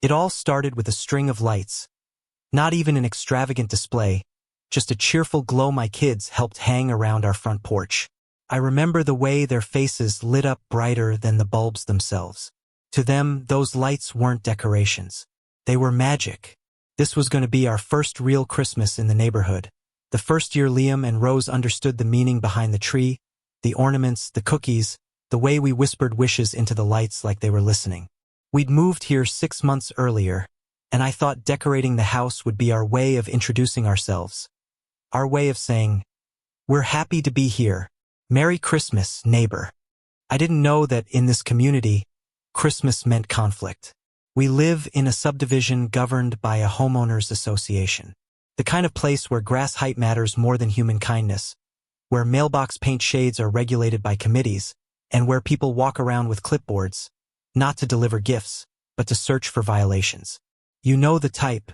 It all started with a string of lights. Not even an extravagant display, just a cheerful glow my kids helped hang around our front porch. I remember the way their faces lit up brighter than the bulbs themselves. To them, those lights weren't decorations. They were magic. This was going to be our first real Christmas in the neighborhood. The first year Liam and Rose understood the meaning behind the tree, the ornaments, the cookies, the way we whispered wishes into the lights like they were listening. We'd moved here 6 months earlier, and I thought decorating the house would be our way of introducing ourselves. Our way of saying, "We're happy to be here. Merry Christmas, neighbor." I didn't know that in this community, Christmas meant conflict. We live in a subdivision governed by a homeowners association. The kind of place where grass height matters more than human kindness, where mailbox paint shades are regulated by committees, and where people walk around with clipboards, not to deliver gifts, but to search for violations. You know the type,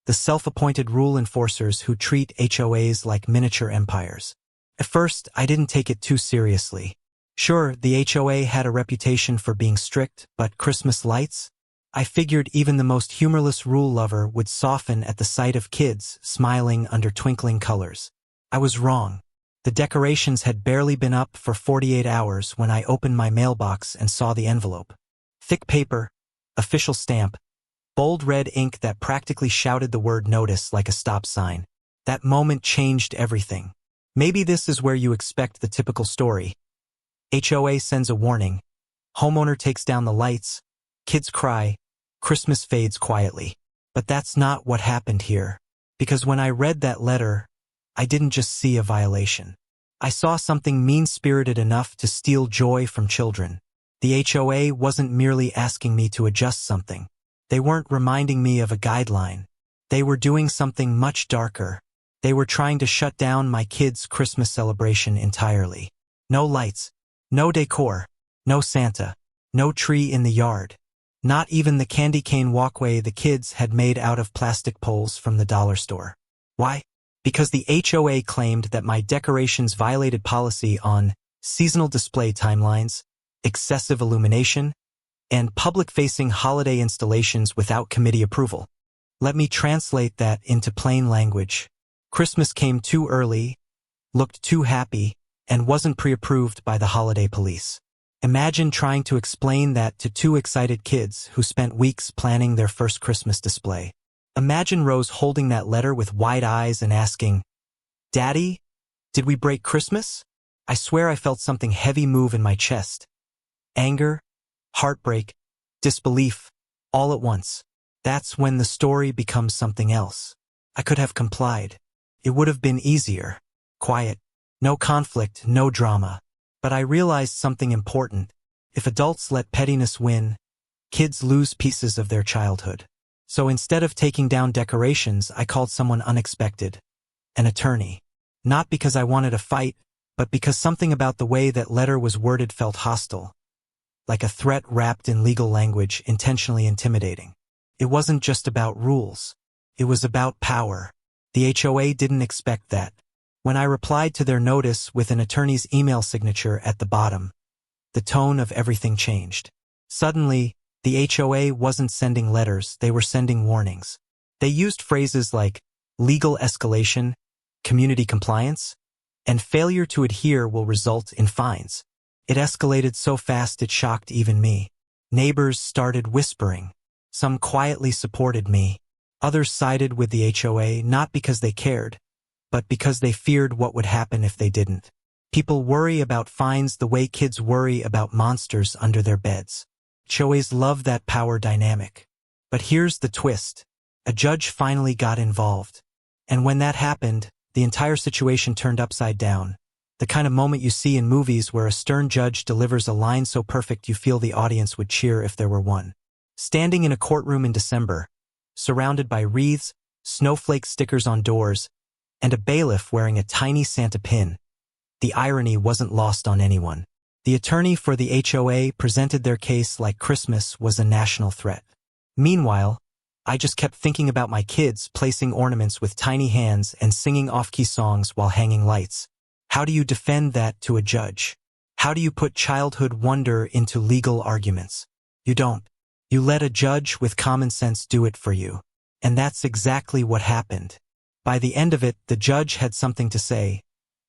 the self-appointed rule enforcers who treat HOAs like miniature empires. At first, I didn't take it too seriously. Sure, the HOA had a reputation for being strict, but Christmas lights? I figured even the most humorless rule lover would soften at the sight of kids smiling under twinkling colors. I was wrong. The decorations had barely been up for 48 hours when I opened my mailbox and saw the envelope. Thick paper, official stamp, bold red ink that practically shouted the word notice like a stop sign. That moment changed everything. Maybe this is where you expect the typical story. HOA sends a warning. Homeowner takes down the lights. Kids cry. Christmas fades quietly. But that's not what happened here. Because when I read that letter, I didn't just see a violation. I saw something mean-spirited enough to steal joy from children. The HOA wasn't merely asking me to adjust something. They weren't reminding me of a guideline. They were doing something much darker. They were trying to shut down my kids' Christmas celebration entirely. No lights, no decor, no Santa, no tree in the yard. Not even the candy cane walkway the kids had made out of plastic poles from the dollar store. Why? Because the HOA claimed that my decorations violated policy on seasonal display timelines, excessive illumination, and public-facing holiday installations without committee approval. Let me translate that into plain language. Christmas came too early, looked too happy, and wasn't pre-approved by the holiday police. Imagine trying to explain that to 2 excited kids who spent weeks planning their first Christmas display. Imagine Rose holding that letter with wide eyes and asking, "Daddy, did we break Christmas?" I swear I felt something heavy move in my chest. Anger, heartbreak, disbelief, all at once. That's when the story becomes something else. I could have complied. It would have been easier. Quiet. No conflict, no drama. But I realized something important. If adults let pettiness win, kids lose pieces of their childhood. So instead of taking down decorations, I called someone unexpected. An attorney. Not because I wanted a fight, but because something about the way that letter was worded felt hostile. Like a threat wrapped in legal language, intentionally intimidating. It wasn't just about rules. It was about power. The HOA didn't expect that. When I replied to their notice with an attorney's email signature at the bottom, the tone of everything changed. Suddenly, the HOA wasn't sending letters, they were sending warnings. They used phrases like legal escalation, community compliance, and failure to adhere will result in fines. It escalated so fast it shocked even me. Neighbors started whispering. Some quietly supported me. Others sided with the HOA not because they cared, but because they feared what would happen if they didn't. People worry about fines the way kids worry about monsters under their beds. HOAs love that power dynamic. But here's the twist. A judge finally got involved. And when that happened, the entire situation turned upside down. The kind of moment you see in movies where a stern judge delivers a line so perfect you feel the audience would cheer if there were one. Standing in a courtroom in December, surrounded by wreaths, snowflake stickers on doors, and a bailiff wearing a tiny Santa pin, the irony wasn't lost on anyone. The attorney for the HOA presented their case like Christmas was a national threat. Meanwhile, I just kept thinking about my kids placing ornaments with tiny hands and singing off-key songs while hanging lights. How do you defend that to a judge? How do you put childhood wonder into legal arguments? You don't. You let a judge with common sense do it for you. And that's exactly what happened. By the end of it, the judge had something to say,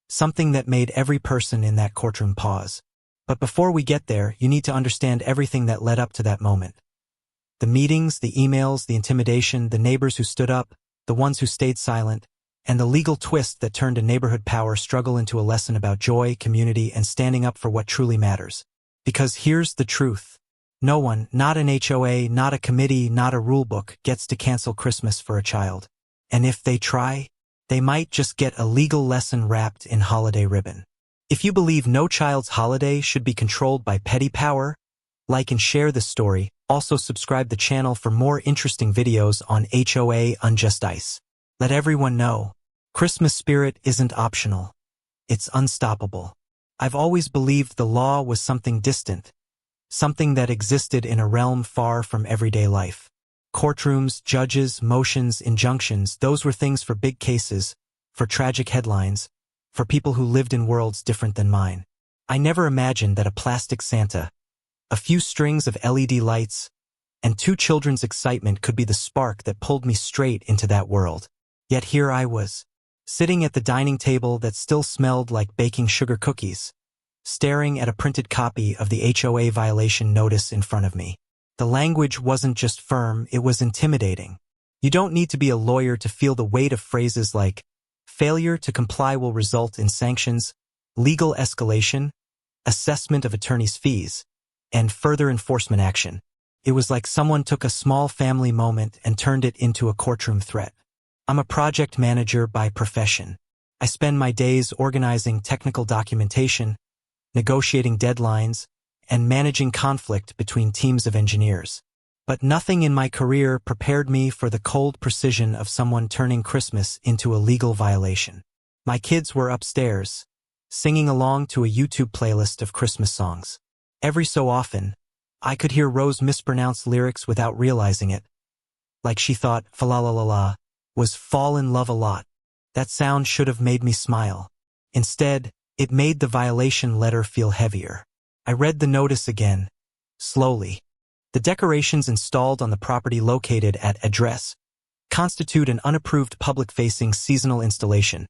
something that made every person in that courtroom pause. But before we get there, you need to understand everything that led up to that moment. The meetings, the emails, the intimidation, the neighbors who stood up, the ones who stayed silent, and the legal twist that turned a neighborhood power struggle into a lesson about joy, community, and standing up for what truly matters. Because here's the truth. No one, not an HOA, not a committee, not a rulebook, gets to cancel Christmas for a child. And if they try, they might just get a legal lesson wrapped in holiday ribbon. If you believe no child's holiday should be controlled by petty power, like and share this story. Also subscribe the channel for more interesting videos on HOA Unjust Ice. Let everyone know, Christmas spirit isn't optional. It's unstoppable. I've always believed the law was something distant, something that existed in a realm far from everyday life. Courtrooms, judges, motions, injunctions, those were things for big cases, for tragic headlines, for people who lived in worlds different than mine. I never imagined that a plastic Santa, a few strings of LED lights, and 2 children's excitement could be the spark that pulled me straight into that world. Yet here I was, sitting at the dining table that still smelled like baking sugar cookies, staring at a printed copy of the HOA violation notice in front of me. The language wasn't just firm, it was intimidating. You don't need to be a lawyer to feel the weight of phrases like, failure to comply will result in sanctions, legal escalation, assessment of attorney's fees, and further enforcement action. It was like someone took a small family moment and turned it into a courtroom threat. I'm a project manager by profession. I spend my days organizing technical documentation, negotiating deadlines, and managing conflict between teams of engineers. But nothing in my career prepared me for the cold precision of someone turning Christmas into a legal violation. My kids were upstairs, singing along to a YouTube playlist of Christmas songs. Every so often, I could hear Rose mispronounce lyrics without realizing it, like she thought fa-la-la-la-la was fall in love a lot. That sound should have made me smile. Instead, it made the violation letter feel heavier. I read the notice again, slowly. The decorations installed on the property located at address constitute an unapproved public-facing seasonal installation.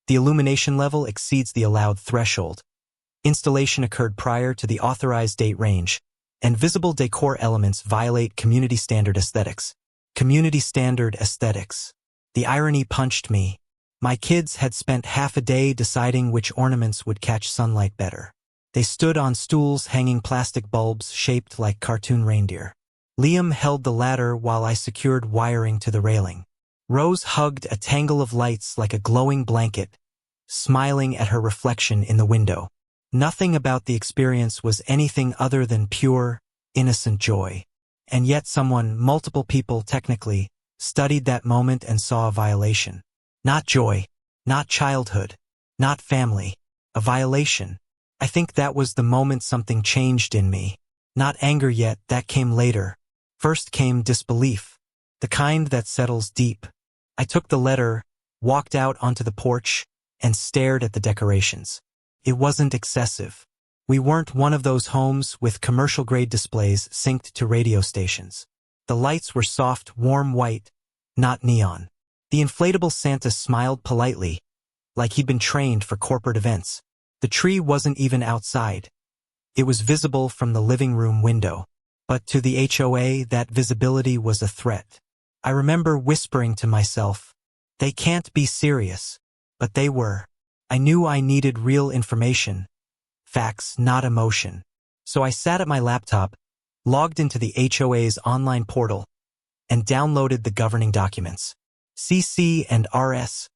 The illumination level exceeds the allowed threshold. Installation occurred prior to the authorized date range, and visible decor elements violate community standard aesthetics. Community standard aesthetics. The irony punched me. My kids had spent half a day deciding which ornaments would catch sunlight better. They stood on stools hanging plastic bulbs shaped like cartoon reindeer. Liam held the ladder while I secured wiring to the railing. Rose hugged a tangle of lights like a glowing blanket, smiling at her reflection in the window. Nothing about the experience was anything other than pure, innocent joy. And yet someone, multiple people technically, studied that moment and saw a violation. Not joy, not childhood, not family, a violation. I think that was the moment something changed in me. Not anger yet, that came later. First came disbelief, the kind that settles deep. I took the letter, walked out onto the porch, and stared at the decorations. It wasn't excessive. We weren't one of those homes with commercial-grade displays synced to radio stations. The lights were soft, warm white, not neon. The inflatable Santa smiled politely, like he'd been trained for corporate events. The tree wasn't even outside. It was visible from the living room window. But to the HOA, that visibility was a threat. I remember whispering to myself, they can't be serious. But they were. I knew I needed real information. Facts, not emotion. So I sat at my laptop, logged into the HOA's online portal, and downloaded the governing documents. CC and RS.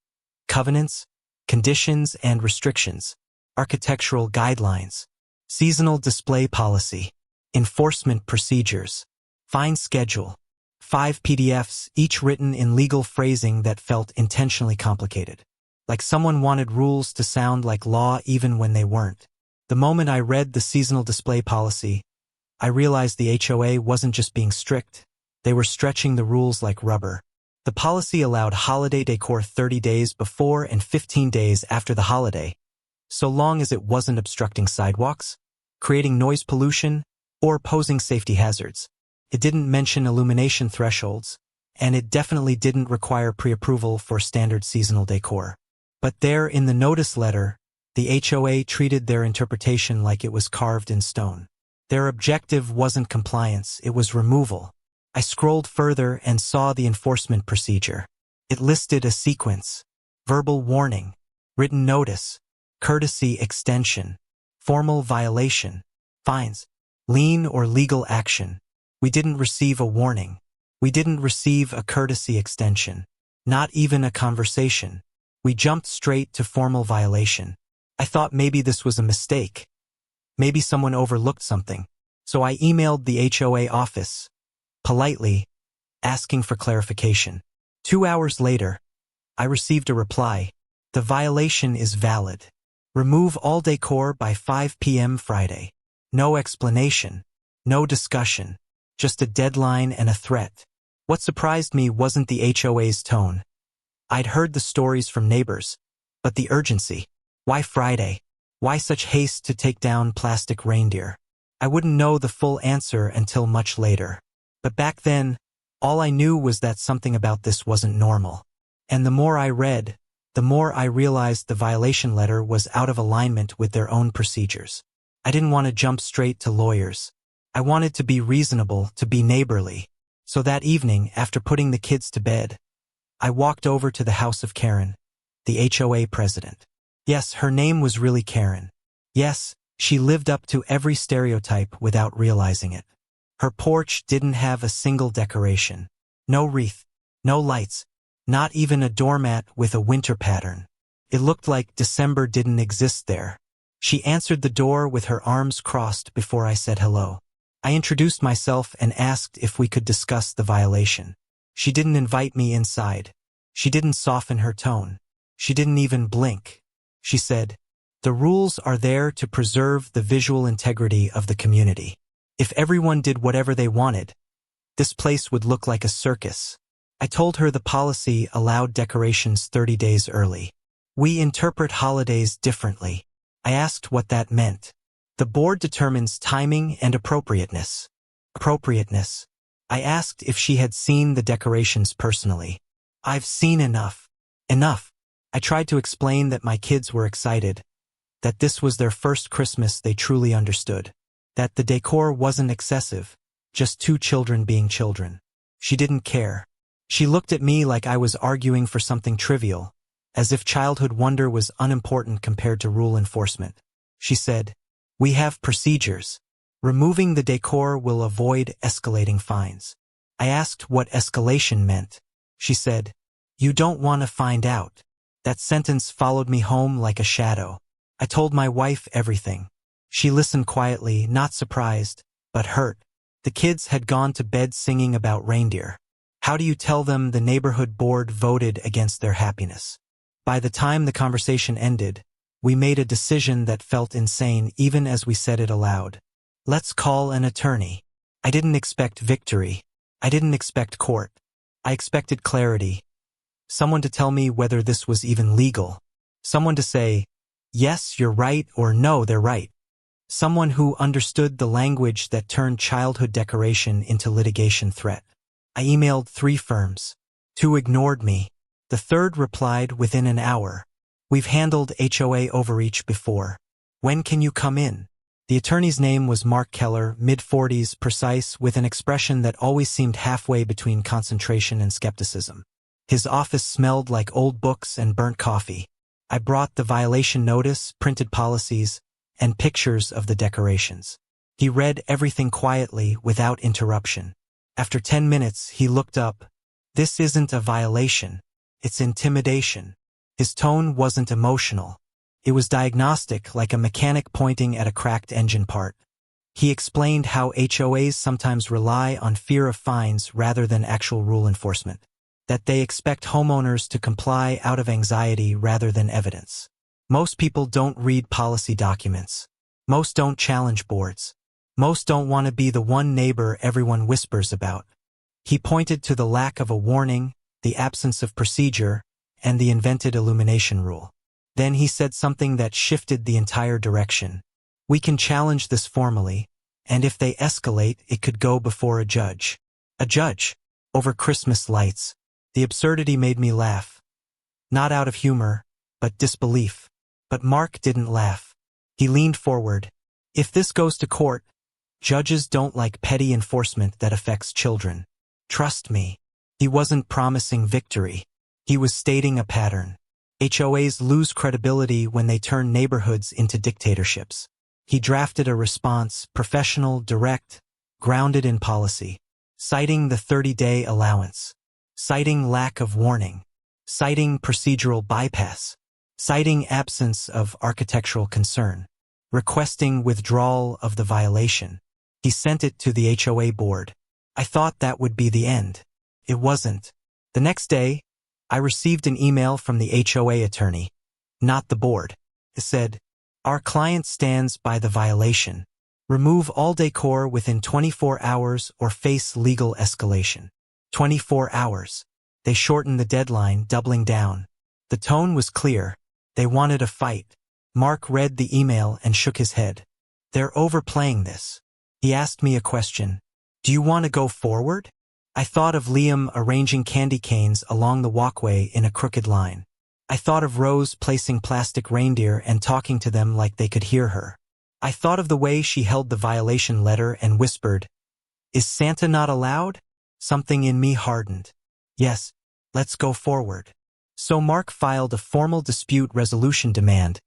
Covenants, conditions and restrictions. Architectural guidelines. Seasonal display policy. Enforcement procedures. Fine schedule. 5 PDFs, each written in legal phrasing that felt intentionally complicated. Like someone wanted rules to sound like law even when they weren't. The moment I read the seasonal display policy, I realized the HOA wasn't just being strict, they were stretching the rules like rubber. The policy allowed holiday decor 30 days before and 15 days after the holiday, so long as it wasn't obstructing sidewalks, creating noise pollution, or posing safety hazards. It didn't mention illumination thresholds, and it definitely didn't require pre-approval for standard seasonal decor. But there in the notice letter, the HOA treated their interpretation like it was carved in stone. Their objective wasn't compliance, it was removal. I scrolled further and saw the enforcement procedure. It listed a sequence: verbal warning, written notice, courtesy extension, formal violation, fines, lien or legal action. We didn't receive a warning. We didn't receive a courtesy extension. Not even a conversation. We jumped straight to formal violation. I thought maybe this was a mistake. Maybe someone overlooked something. So I emailed the HOA office, politely, asking for clarification. 2 hours later, I received a reply. The violation is valid. Remove all decor by 5 p.m. Friday. No explanation. No discussion. Just a deadline and a threat. What surprised me wasn't the HOA's tone. I'd heard the stories from neighbors, but the urgency. Why Friday? Why such haste to take down plastic reindeer? I wouldn't know the full answer until much later. But back then, all I knew was that something about this wasn't normal. And the more I read, the more I realized the violation letter was out of alignment with their own procedures. I didn't want to jump straight to lawyers. I wanted to be reasonable, to be neighborly. So that evening, after putting the kids to bed, I walked over to the house of Karen, the HOA president. Yes, her name was really Karen. Yes, she lived up to every stereotype without realizing it. Her porch didn't have a single decoration. No wreath, no lights, not even a doormat with a winter pattern. It looked like December didn't exist there. She answered the door with her arms crossed before I said hello. I introduced myself and asked if we could discuss the violation. She didn't invite me inside. She didn't soften her tone. She didn't even blink. She said, "The rules are there to preserve the visual integrity of the community. If everyone did whatever they wanted, this place would look like a circus." I told her the policy allowed decorations 30 days early. We interpret holidays differently. I asked what that meant. The board determines timing and appropriateness. Appropriateness. I asked if she had seen the decorations personally. "I've seen enough." Enough. I tried to explain that my kids were excited, that this was their first Christmas they truly understood, that the decor wasn't excessive, just 2 children being children. She didn't care. She looked at me like I was arguing for something trivial, as if childhood wonder was unimportant compared to rule enforcement. She said, "We have procedures. Removing the decor will avoid escalating fines." I asked what escalation meant. She said, "You don't want to find out." That sentence followed me home like a shadow. I told my wife everything. She listened quietly, not surprised, but hurt. The kids had gone to bed singing about reindeer. How do you tell them the neighborhood board voted against their happiness? By the time the conversation ended, we made a decision that felt insane even as we said it aloud. Let's call an attorney. I didn't expect victory. I didn't expect court. I expected clarity. Someone to tell me whether this was even legal. Someone to say, "Yes, you're right," or "No, they're right." Someone who understood the language that turned childhood decoration into litigation threat. I emailed 3 firms. 2 ignored me. The third replied within an hour. "We've handled HOA overreach before. When can you come in?" The attorney's name was Mark Keller, mid-40s, precise, with an expression that always seemed halfway between concentration and skepticism. His office smelled like old books and burnt coffee. I brought the violation notice, printed policies, and pictures of the decorations. He read everything quietly, without interruption. After 10 minutes, he looked up. "This isn't a violation. It's intimidation." His tone wasn't emotional. It was diagnostic, like a mechanic pointing at a cracked engine part. He explained how HOAs sometimes rely on fear of fines rather than actual rule enforcement, that they expect homeowners to comply out of anxiety rather than evidence. Most people don't read policy documents. Most don't challenge boards. Most don't want to be the one neighbor everyone whispers about. He pointed to the lack of a warning, the absence of procedure, and the invented illumination rule. Then he said something that shifted the entire direction. "We can challenge this formally, And if they escalate, it could go before a judge. A judge. Over Christmas lights. The absurdity made me laugh. Not out of humor, but disbelief. But Mark didn't laugh. He leaned forward. If this goes to court, judges don't like petty enforcement that affects children. Trust me. He wasn't promising victory. He was stating a pattern. HOAs lose credibility when they turn neighborhoods into dictatorships. He drafted a response, professional, direct, grounded in policy, citing the 30-day allowance, citing lack of warning, citing procedural bypass, citing absence of architectural concern, requesting withdrawal of the violation. He sent it to the HOA board. I thought that would be the end. It wasn't. The next day, I received an email from the HOA attorney, not the board. It said, "Our client stands by the violation. Remove all decor within 24 hours or face legal escalation." 24 hours. They shortened the deadline, doubling down. The tone was clear. They wanted a fight. Mark read the email and shook his head. They're overplaying this. He asked me a question. Do you want to go forward? I thought of Liam arranging candy canes along the walkway in a crooked line. I thought of Rose placing plastic reindeer and talking to them like they could hear her. I thought of the way she held the violation letter and whispered, "Is Santa not allowed?" Something in me hardened. Yes, let's go forward. So Mark filed a formal dispute resolution demand,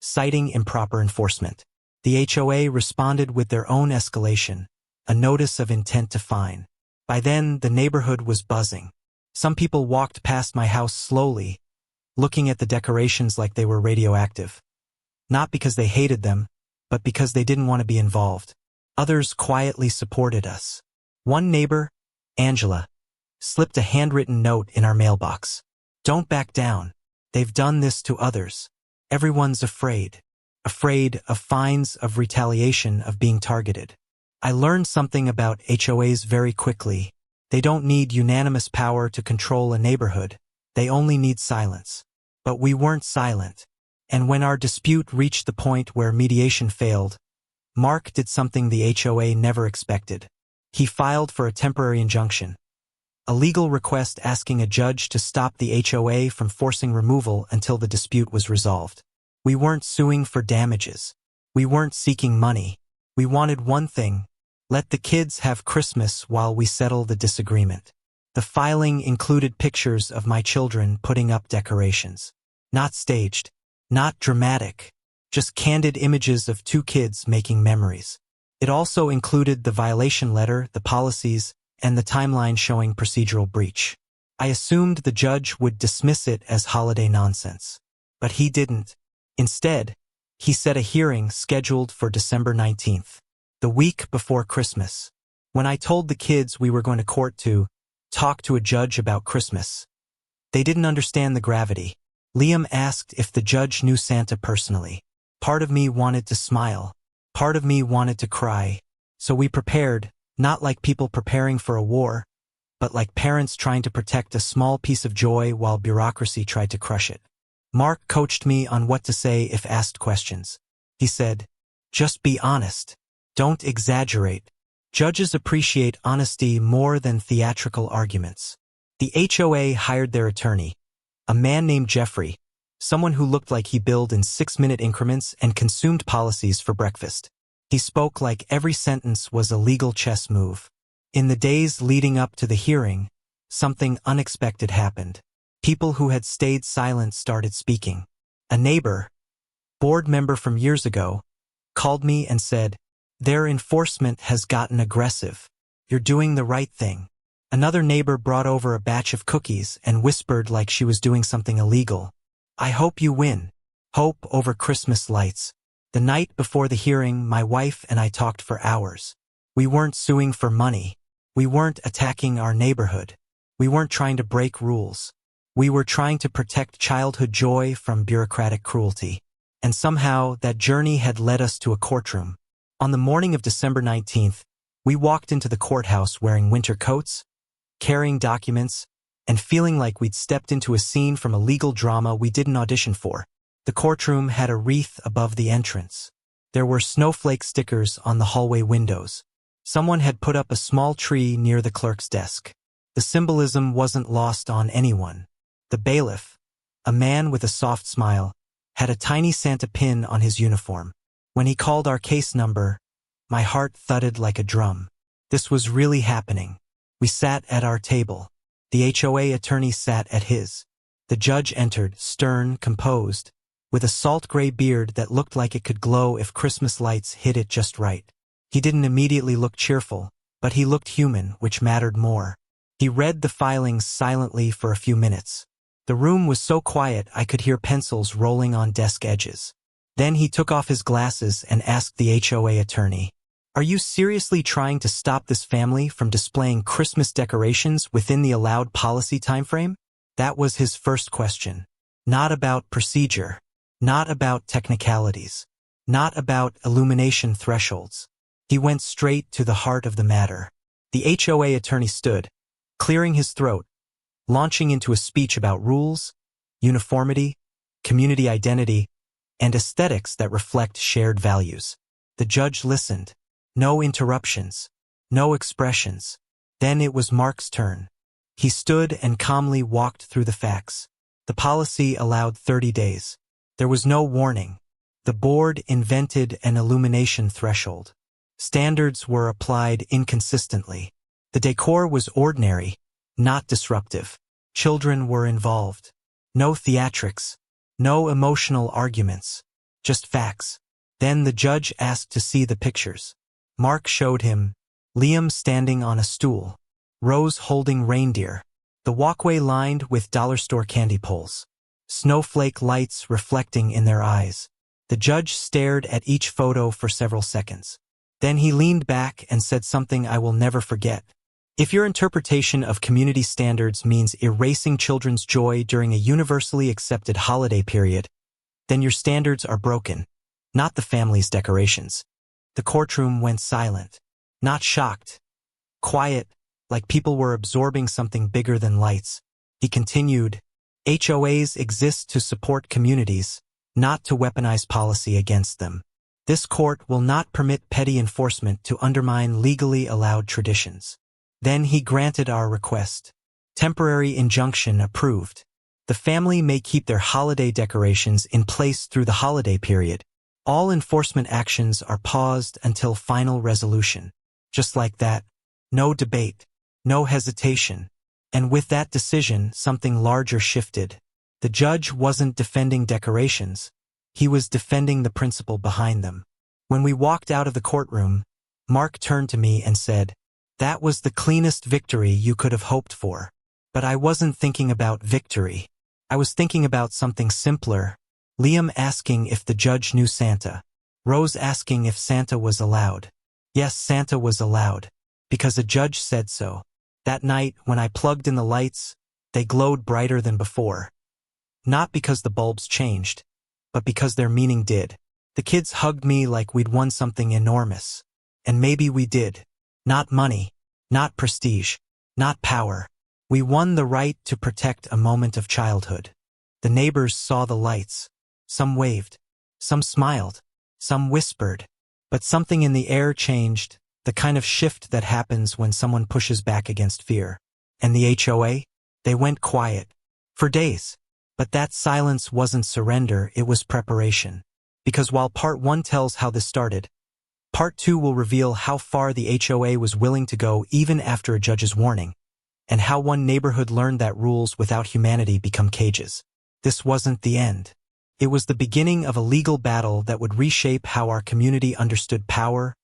citing improper enforcement. The HOA responded with their own escalation, a notice of intent to fine. By then, the neighborhood was buzzing. Some people walked past my house slowly, looking at the decorations like they were radioactive. Not because they hated them, but because they didn't want to be involved. Others quietly supported us. One neighbor, Angela, slipped a handwritten note in our mailbox. Don't back down. They've done this to others. Everyone's afraid. Afraid of fines, of retaliation, of being targeted. I learned something about HOAs very quickly. They don't need unanimous power to control a neighborhood. They only need silence. But we weren't silent. And when our dispute reached the point where mediation failed, Mark did something the HOA never expected. He filed for a temporary injunction. A legal request asking a judge to stop the HOA from forcing removal until the dispute was resolved. We weren't suing for damages. We weren't seeking money. We wanted one thing: let the kids have Christmas while we settle the disagreement. The filing included pictures of my children putting up decorations. Not staged, not dramatic, just candid images of two kids making memories. It also included the violation letter, the policies, and the timeline showing procedural breach. I assumed the judge would dismiss it as holiday nonsense. But he didn't. Instead, he set a hearing scheduled for December 19th, the week before Christmas. When I told the kids we were going to court to talk to a judge about Christmas, they didn't understand the gravity. Liam asked if the judge knew Santa personally. Part of me wanted to smile. Part of me wanted to cry. So we prepared, not like people preparing for a war, but like parents trying to protect a small piece of joy while bureaucracy tried to crush it. Mark coached me on what to say if asked questions. He said, "Just be honest. Don't exaggerate. Judges appreciate honesty more than theatrical arguments." The HOA hired their attorney, a man named Jeffrey, someone who looked like he billed in 6-minute increments and consumed policies for breakfast. He spoke like every sentence was a legal chess move. In the days leading up to the hearing, something unexpected happened. People who had stayed silent started speaking. A neighbor, board member from years ago, called me and said, "Their enforcement has gotten aggressive. You're doing the right thing." Another neighbor brought over a batch of cookies and whispered like she was doing something illegal. "I hope you win." Hope over Christmas lights. The night before the hearing, my wife and I talked for hours. We weren't suing for money. We weren't attacking our neighborhood. We weren't trying to break rules. We were trying to protect childhood joy from bureaucratic cruelty. And somehow that journey had led us to a courtroom. On the morning of December 19th, we walked into the courthouse wearing winter coats, carrying documents, and feeling like we'd stepped into a scene from a legal drama we didn't audition for. The courtroom had a wreath above the entrance. There were snowflake stickers on the hallway windows. Someone had put up a small tree near the clerk's desk. The symbolism wasn't lost on anyone. The bailiff, a man with a soft smile, had a tiny Santa pin on his uniform. When he called our case number, my heart thudded like a drum. This was really happening. We sat at our table. The HOA attorney sat at his. The judge entered, stern, composed, with a salt-gray beard that looked like it could glow if Christmas lights hit it just right. He didn't immediately look cheerful, but he looked human, which mattered more. He read the filings silently for a few minutes. The room was so quiet I could hear pencils rolling on desk edges. Then he took off his glasses and asked the HOA attorney, "Are you seriously trying to stop this family from displaying Christmas decorations within the allowed policy timeframe?" That was his first question. Not about procedure. Not about technicalities. Not about illumination thresholds. He went straight to the heart of the matter. The HOA attorney stood, clearing his throat, launching into a speech about rules, uniformity, community identity, and aesthetics that reflect shared values. The judge listened. No interruptions. No expressions. Then it was Mark's turn. He stood and calmly walked through the facts. The policy allowed 30 days. There was no warning. The board invented an illumination threshold. Standards were applied inconsistently. The decor was ordinary, not disruptive. Children were involved. No theatrics. No emotional arguments. Just facts. Then the judge asked to see the pictures. Mark showed him Liam standing on a stool, Rose holding reindeer, the walkway lined with dollar store candy poles, snowflake lights reflecting in their eyes. The judge stared at each photo for several seconds. Then he leaned back and said something I will never forget. "If your interpretation of community standards means erasing children's joy during a universally accepted holiday period, then your standards are broken, not the family's decorations." The courtroom went silent. Not shocked. Quiet, like people were absorbing something bigger than lights. He continued, "HOAs exist to support communities, not to weaponize policy against them. This court will not permit petty enforcement to undermine legally allowed traditions." Then he granted our request. Temporary injunction approved. The family may keep their holiday decorations in place through the holiday period. All enforcement actions are paused until final resolution. Just like that. No debate. No hesitation. And with that decision, something larger shifted. The judge wasn't defending decorations. He was defending the principle behind them. When we walked out of the courtroom, Mark turned to me and said, "That was the cleanest victory you could have hoped for." But I wasn't thinking about victory. I was thinking about something simpler. Liam asking if the judge knew Santa. Rose asking if Santa was allowed. Yes, Santa was allowed. Because a judge said so. That night, when I plugged in the lights, they glowed brighter than before. Not because the bulbs changed, but because their meaning did. The kids hugged me like we'd won something enormous. And maybe we did. Not money. Not prestige. Not power. We won the right to protect a moment of childhood. The neighbors saw the lights. Some waved. Some smiled. Some whispered. But something in the air changed, the kind of shift that happens when someone pushes back against fear. And the HOA? They went quiet. For days. But that silence wasn't surrender, it was preparation. Because while part 1 tells how this started, part 2 will reveal how far the HOA was willing to go even after a judge's warning, and how one neighborhood learned that rules without humanity become cages. This wasn't the end. It was the beginning of a legal battle that would reshape how our community understood power,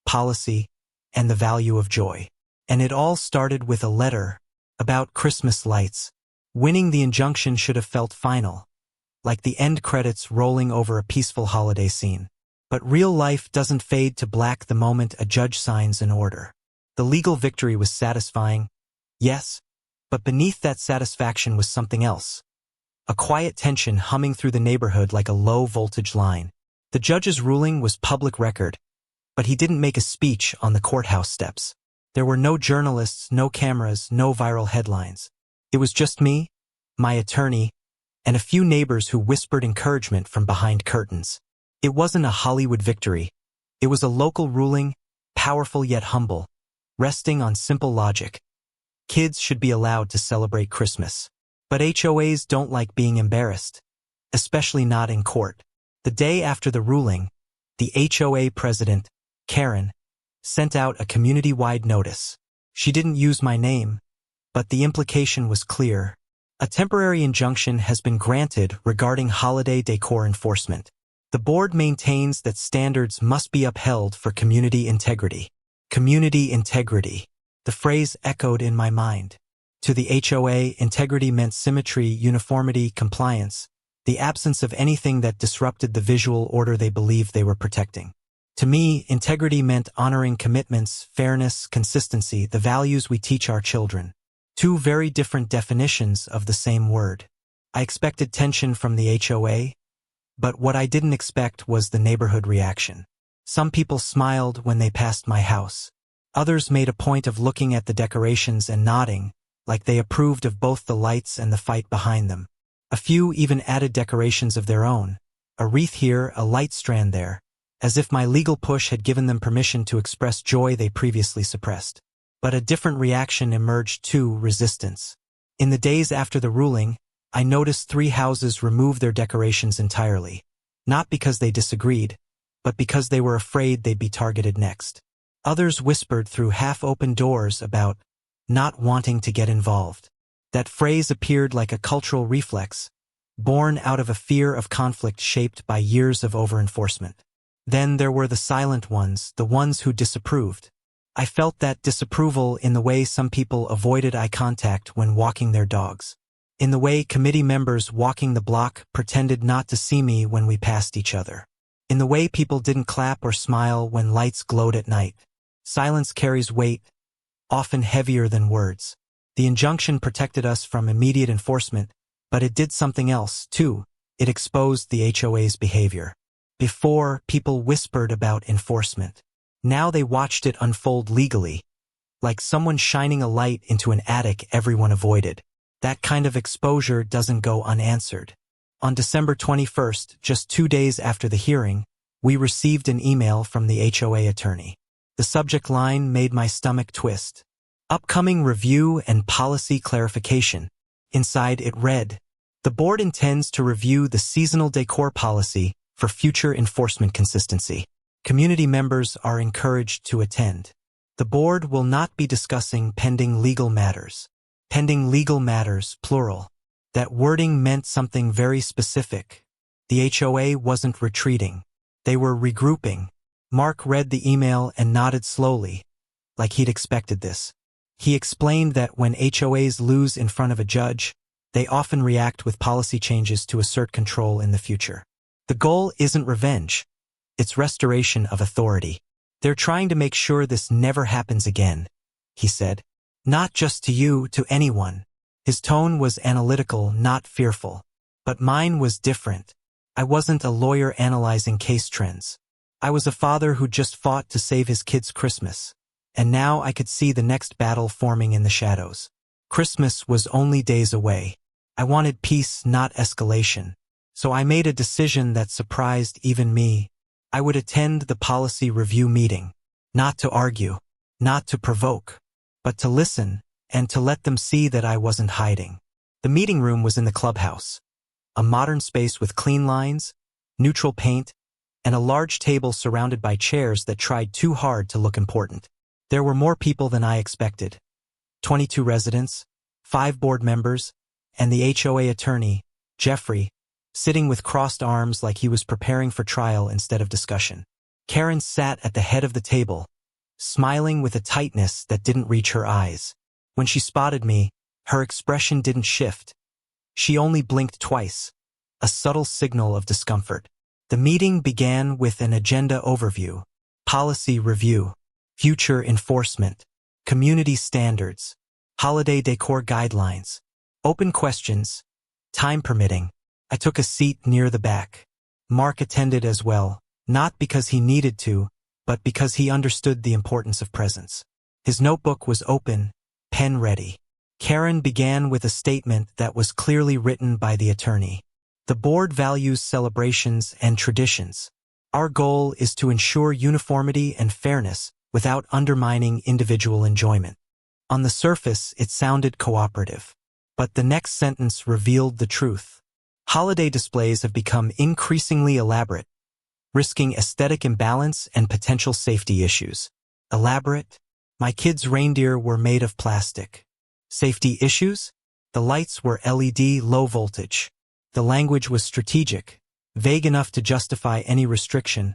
policy, and the value of joy. And it all started with a letter about Christmas lights. Winning the injunction should have felt final, like the end credits rolling over a peaceful holiday scene. But real life doesn't fade to black the moment a judge signs an order. The legal victory was satisfying, yes, but beneath that satisfaction was something else. A quiet tension humming through the neighborhood like a low-voltage line. The judge's ruling was public record, but he didn't make a speech on the courthouse steps. There were no journalists, no cameras, no viral headlines. It was just me, my attorney, and a few neighbors who whispered encouragement from behind curtains. It wasn't a Hollywood victory. It was a local ruling, powerful yet humble, resting on simple logic. Kids should be allowed to celebrate Christmas. But HOAs don't like being embarrassed, especially not in court. The day after the ruling, the HOA president, Karen, sent out a community-wide notice. She didn't use my name, but the implication was clear. A temporary injunction has been granted regarding holiday decor enforcement. The board maintains that standards must be upheld for community integrity. Community integrity. The phrase echoed in my mind. To the HOA, integrity meant symmetry, uniformity, compliance, the absence of anything that disrupted the visual order they believed they were protecting. To me, integrity meant honoring commitments, fairness, consistency, the values we teach our children. Two very different definitions of the same word. I expected tension from the HOA, but what I didn't expect was the neighborhood reaction. Some people smiled when they passed my house. Others made a point of looking at the decorations and nodding, like they approved of both the lights and the fight behind them. A few even added decorations of their own, a wreath here, a light strand there, as if my legal push had given them permission to express joy they previously suppressed. But a different reaction emerged too: resistance. In the days after the ruling, I noticed 3 houses remove their decorations entirely, not because they disagreed, but because they were afraid they'd be targeted next. Others whispered through half-open doors about not wanting to get involved. That phrase appeared like a cultural reflex, born out of a fear of conflict shaped by years of over-enforcement. Then there were the silent ones, the ones who disapproved. I felt that disapproval in the way some people avoided eye contact when walking their dogs. In the way committee members walking the block pretended not to see me when we passed each other. In the way people didn't clap or smile when lights glowed at night. Silence carries weight, often heavier than words. The injunction protected us from immediate enforcement, but it did something else, too. It exposed the HOA's behavior. Before, people whispered about enforcement. Now they watched it unfold legally, like someone shining a light into an attic everyone avoided. That kind of exposure doesn't go unanswered. On December 21st, just 2 days after the hearing, we received an email from the HOA attorney. The subject line made my stomach twist. Upcoming review and policy clarification. Inside it read, the board intends to review the seasonal decor policy for future enforcement consistency. Community members are encouraged to attend. The board will not be discussing pending legal matters. Pending legal matters, plural. That wording meant something very specific. The HOA wasn't retreating. They were regrouping. Mark read the email and nodded slowly, like he'd expected this. He explained that when HOAs lose in front of a judge, they often react with policy changes to assert control in the future. The goal isn't revenge. It's restoration of authority. They're trying to make sure this never happens again, he said. Not just to you, to anyone. His tone was analytical, not fearful. But mine was different. I wasn't a lawyer analyzing case trends. I was a father who just fought to save his kids' Christmas. And now I could see the next battle forming in the shadows. Christmas was only days away. I wanted peace, not escalation. So I made a decision that surprised even me. I would attend the policy review meeting. Not to argue. Not to provoke. But to listen, and to let them see that I wasn't hiding. The meeting room was in the clubhouse. A modern space with clean lines, neutral paint, and a large table surrounded by chairs that tried too hard to look important. There were more people than I expected. 22 residents, 5 board members, and the HOA attorney, Jeffrey, sitting with crossed arms like he was preparing for trial instead of discussion. Karen sat at the head of the table, smiling with a tightness that didn't reach her eyes. When she spotted me, her expression didn't shift. She only blinked twice, a subtle signal of discomfort. The meeting began with an agenda overview, policy review, future enforcement, community standards, holiday decor guidelines, open questions, time permitting. I took a seat near the back. Mark attended as well, not because he needed to, but because he understood the importance of presence. His notebook was open, pen ready. Karen began with a statement that was clearly written by the attorney. The board values celebrations and traditions. Our goal is to ensure uniformity and fairness without undermining individual enjoyment. On the surface, it sounded cooperative. But the next sentence revealed the truth. Holiday displays have become increasingly elaborate, risking aesthetic imbalance and potential safety issues. Elaborate? My kids' reindeer were made of plastic. Safety issues? The lights were LED low voltage. The language was strategic, vague enough to justify any restriction,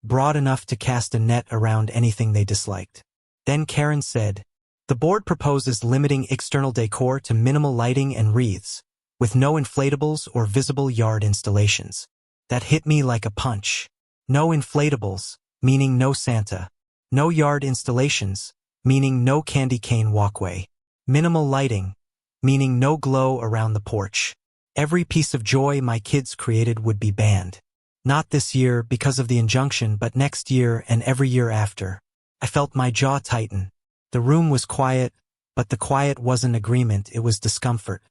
broad enough to cast a net around anything they disliked. Then Karen said, "The board proposes limiting external decor to minimal lighting and wreaths, with no inflatables or visible yard installations." That hit me like a punch. No inflatables, meaning no Santa. No yard installations, meaning no candy cane walkway. Minimal lighting, meaning no glow around the porch. Every piece of joy my kids created would be banned. Not this year because of the injunction, but next year and every year after. I felt my jaw tighten. The room was quiet, but the quiet wasn't agreement, it was discomfort.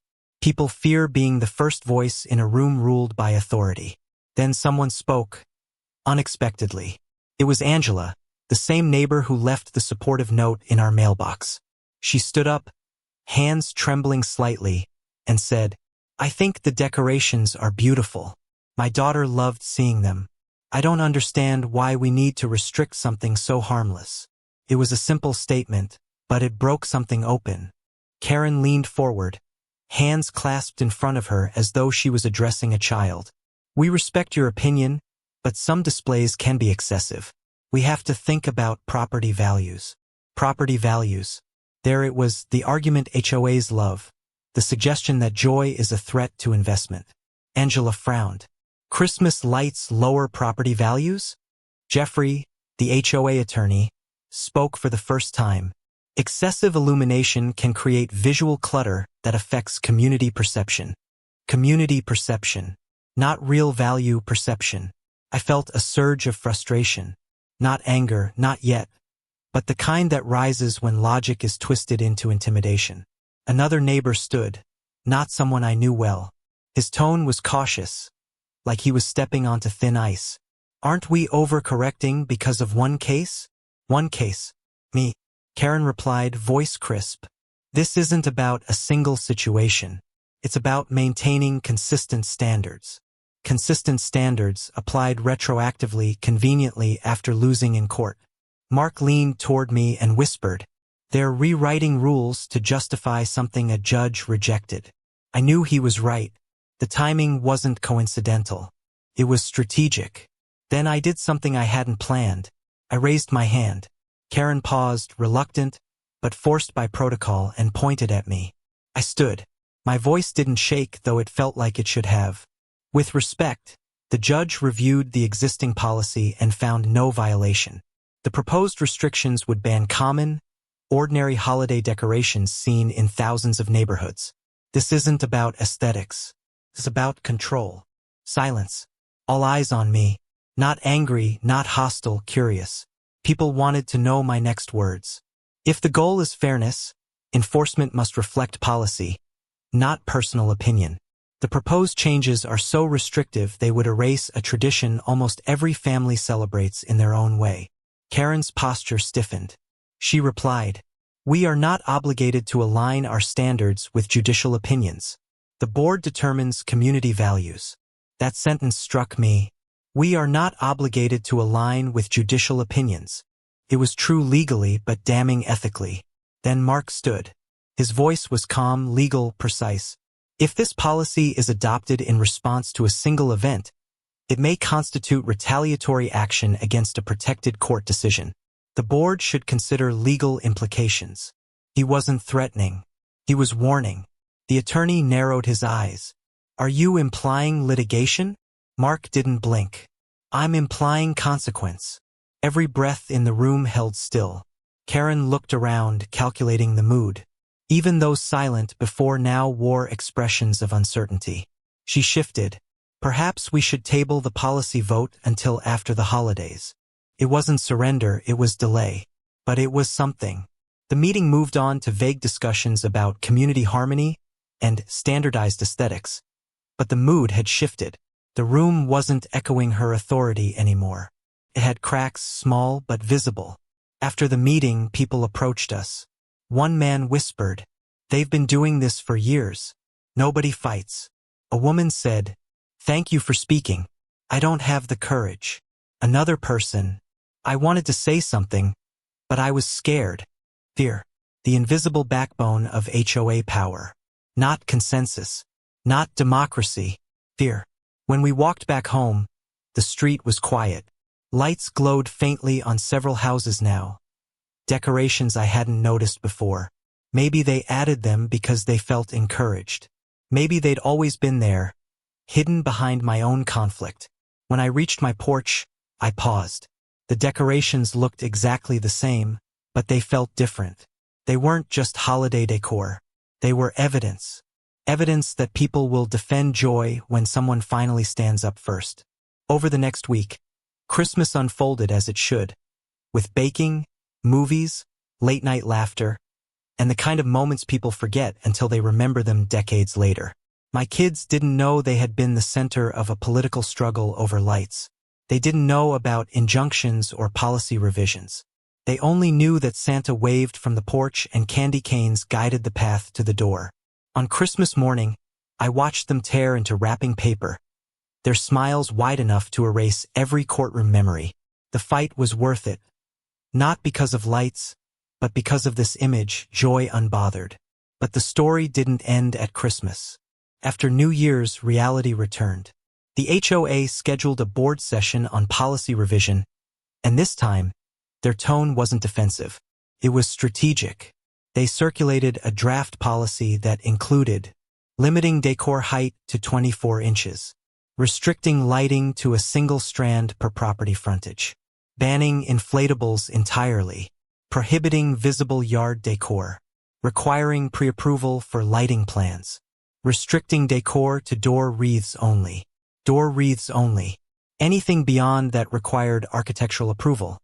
People fear being the first voice in a room ruled by authority. Then someone spoke, unexpectedly. It was Angela, the same neighbor who left the supportive note in our mailbox. She stood up, hands trembling slightly, and said, "I think the decorations are beautiful. My daughter loved seeing them. I don't understand why we need to restrict something so harmless." It was a simple statement, but it broke something open. Karen leaned forward, hands clasped in front of her as though she was addressing a child. "We respect your opinion, but some displays can be excessive. We have to think about property values." Property values. There it was, the argument HOAs love. The suggestion that joy is a threat to investment. Angela frowned. Christmas lights lower property values? Jeffrey, the HOA attorney, spoke for the first time. Excessive illumination can create visual clutter that affects community perception. Community perception. Not real value perception. I felt a surge of frustration. Not anger, not yet, but the kind that rises when logic is twisted into intimidation. Another neighbor stood, not someone I knew well. His tone was cautious, like he was stepping onto thin ice. "Aren't we overcorrecting because of one case?" "One case. Me," Karen replied, voice crisp. "This isn't about a single situation. It's about maintaining consistent standards." Consistent standards applied retroactively, conveniently after losing in court. Mark leaned toward me and whispered, "They're rewriting rules to justify something a judge rejected." I knew he was right. The timing wasn't coincidental. It was strategic. Then I did something I hadn't planned. I raised my hand. Karen paused, reluctant, but forced by protocol, and pointed at me. I stood. My voice didn't shake, though it felt like it should have. With respect, the judge reviewed the existing policy and found no violation. The proposed restrictions would ban common, ordinary holiday decorations seen in thousands of neighborhoods. This isn't about aesthetics. It's about control. Silence. All eyes on me. Not angry, not hostile, curious. People wanted to know my next words. If the goal is fairness, enforcement must reflect policy, not personal opinion. The proposed changes are so restrictive they would erase a tradition almost every family celebrates in their own way. Karen's posture stiffened. She replied, "We are not obligated to align our standards with judicial opinions. The board determines community values." That sentence struck me. We are not obligated to align with judicial opinions. It was true legally, but damning ethically. Then Mark stood. His voice was calm, legal, precise. If this policy is adopted in response to a single event, it may constitute retaliatory action against a protected court decision. The board should consider legal implications. He wasn't threatening. He was warning. The attorney narrowed his eyes. "Are you implying litigation?" Mark didn't blink. "I'm implying consequence." Every breath in the room held still. Karen looked around, calculating the mood. Even those silent before now wore expressions of uncertainty. She shifted. "Perhaps we should table the policy vote until after the holidays." It wasn't surrender, it was delay. But it was something. The meeting moved on to vague discussions about community harmony and standardized aesthetics. But the mood had shifted. The room wasn't echoing her authority anymore. It had cracks, small but visible. After the meeting, people approached us. One man whispered, "They've been doing this for years. Nobody fights." A woman said, "Thank you for speaking. I don't have the courage." Another person, "I wanted to say something, but I was scared." Fear. The invisible backbone of HOA power. Not consensus. Not democracy. Fear. When we walked back home, the street was quiet. Lights glowed faintly on several houses now. Decorations I hadn't noticed before. Maybe they added them because they felt encouraged. Maybe they'd always been there, hidden behind my own conflict. When I reached my porch, I paused. The decorations looked exactly the same, but they felt different. They weren't just holiday decor. They were evidence. Evidence that people will defend joy when someone finally stands up first. Over the next week, Christmas unfolded as it should, with baking, movies, late-night laughter, and the kind of moments people forget until they remember them decades later. My kids didn't know they had been the center of a political struggle over lights. They didn't know about injunctions or policy revisions. They only knew that Santa waved from the porch and candy canes guided the path to the door. On Christmas morning, I watched them tear into wrapping paper, their smiles wide enough to erase every courtroom memory. The fight was worth it, not because of lights, but because of this image, joy unbothered. But the story didn't end at Christmas. After New Year's, reality returned. The HOA scheduled a board session on policy revision, and this time, their tone wasn't defensive. It was strategic. They circulated a draft policy that included limiting decor height to 24 inches, restricting lighting to a single strand per property frontage, banning inflatables entirely, prohibiting visible yard decor, requiring pre-approval for lighting plans, restricting decor to door wreaths only. Door wreaths only. Anything beyond that required architectural approval.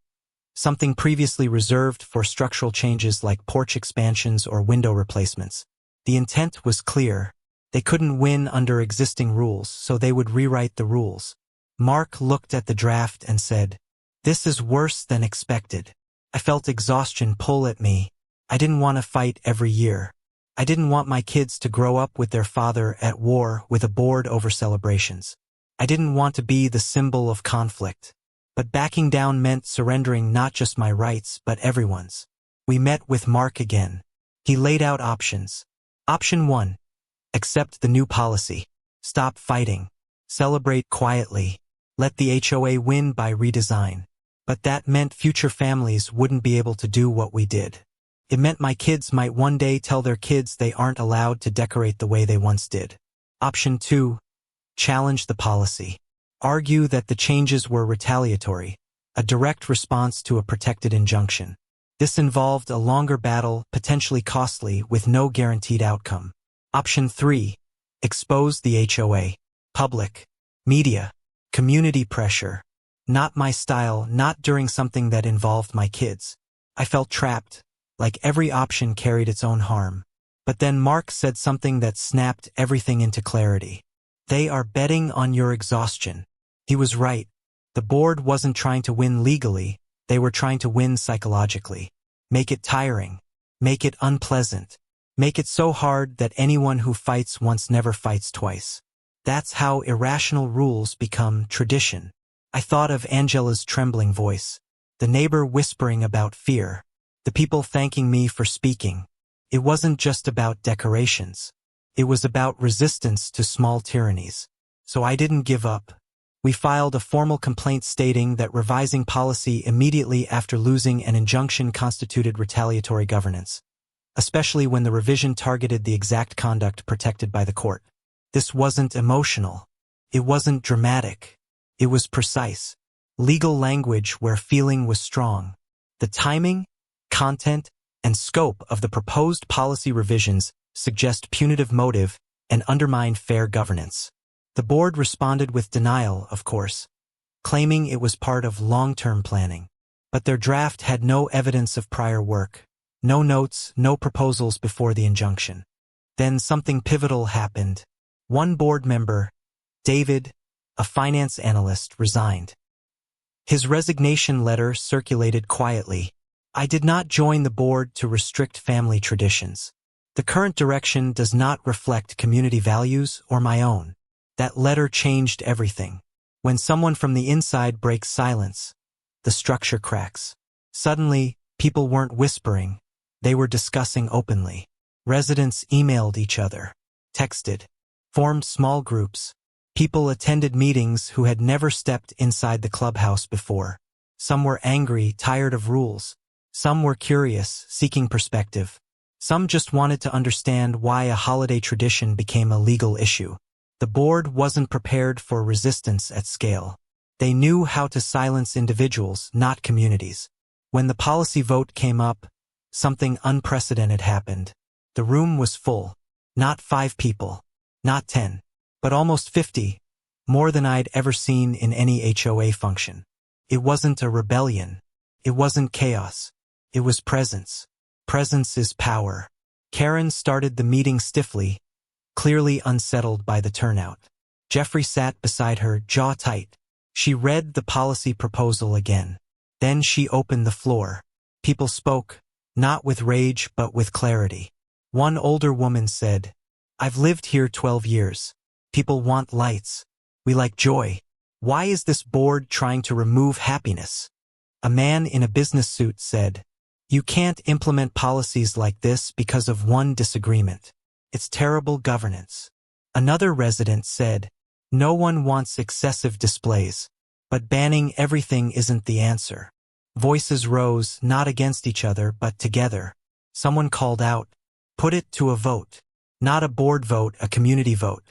Something previously reserved for structural changes like porch expansions or window replacements. The intent was clear. They couldn't win under existing rules, so they would rewrite the rules. Mark looked at the draft and said, "This is worse than expected." I felt exhaustion pull at me. I didn't want to fight every year. I didn't want my kids to grow up with their father at war with a board over celebrations. I didn't want to be the symbol of conflict. But backing down meant surrendering not just my rights, but everyone's. We met with Mark again. He laid out options. Option 1. Accept the new policy. Stop fighting. Celebrate quietly. Let the HOA win by redesign. But that meant future families wouldn't be able to do what we did. It meant my kids might one day tell their kids they aren't allowed to decorate the way they once did. Option 2. Challenge the policy. Argue that the changes were retaliatory, a direct response to a protected injunction. This involved a longer battle, potentially costly, with no guaranteed outcome. Option 3. Expose the HOA. Public. Media. Community pressure. Not my style, not during something that involved my kids. I felt trapped, like every option carried its own harm. But then Mark said something that snapped everything into clarity. They are betting on your exhaustion. He was right. The board wasn't trying to win legally, they were trying to win psychologically. Make it tiring. Make it unpleasant. Make it so hard that anyone who fights once never fights twice. That's how irrational rules become tradition. I thought of Angela's trembling voice, the neighbor whispering about fear, the people thanking me for speaking. It wasn't just about decorations. It was about resistance to small tyrannies. So I didn't give up. We filed a formal complaint stating that revising policy immediately after losing an injunction constituted retaliatory governance, especially when the revision targeted the exact conduct protected by the court. This wasn't emotional. It wasn't dramatic. It was precise. Legal language where feeling was strong. The timing, content, and scope of the proposed policy revisions suggest punitive motive and undermine fair governance. The board responded with denial, of course, claiming it was part of long-term planning. But their draft had no evidence of prior work, no notes, no proposals before the injunction. Then something pivotal happened. One board member, David, a finance analyst, resigned. His resignation letter circulated quietly. I did not join the board to restrict family traditions. The current direction does not reflect community values or my own. That letter changed everything. When someone from the inside breaks silence, the structure cracks. Suddenly, people weren't whispering. They were discussing openly. Residents emailed each other, texted, formed small groups. People attended meetings who had never stepped inside the clubhouse before. Some were angry, tired of rules. Some were curious, seeking perspective. Some just wanted to understand why a holiday tradition became a legal issue. The board wasn't prepared for resistance at scale. They knew how to silence individuals, not communities. When the policy vote came up, something unprecedented happened. The room was full. Not 5 people, not 10, but almost 50, more than I'd ever seen in any HOA function. It wasn't a rebellion. It wasn't chaos. It was presence. Presence is power. Karen started the meeting stiffly, clearly unsettled by the turnout. Jeffrey sat beside her, jaw tight. She read the policy proposal again. Then she opened the floor. People spoke, not with rage but with clarity. One older woman said, "I've lived here 12 years. People want lights. We like joy. Why is this board trying to remove happiness?" A man in a business suit said, "You can't implement policies like this because of one disagreement. It's terrible governance." Another resident said, "No one wants excessive displays, but banning everything isn't the answer." Voices rose, not against each other, but together. Someone called out, "Put it to a vote." Not a board vote, a community vote.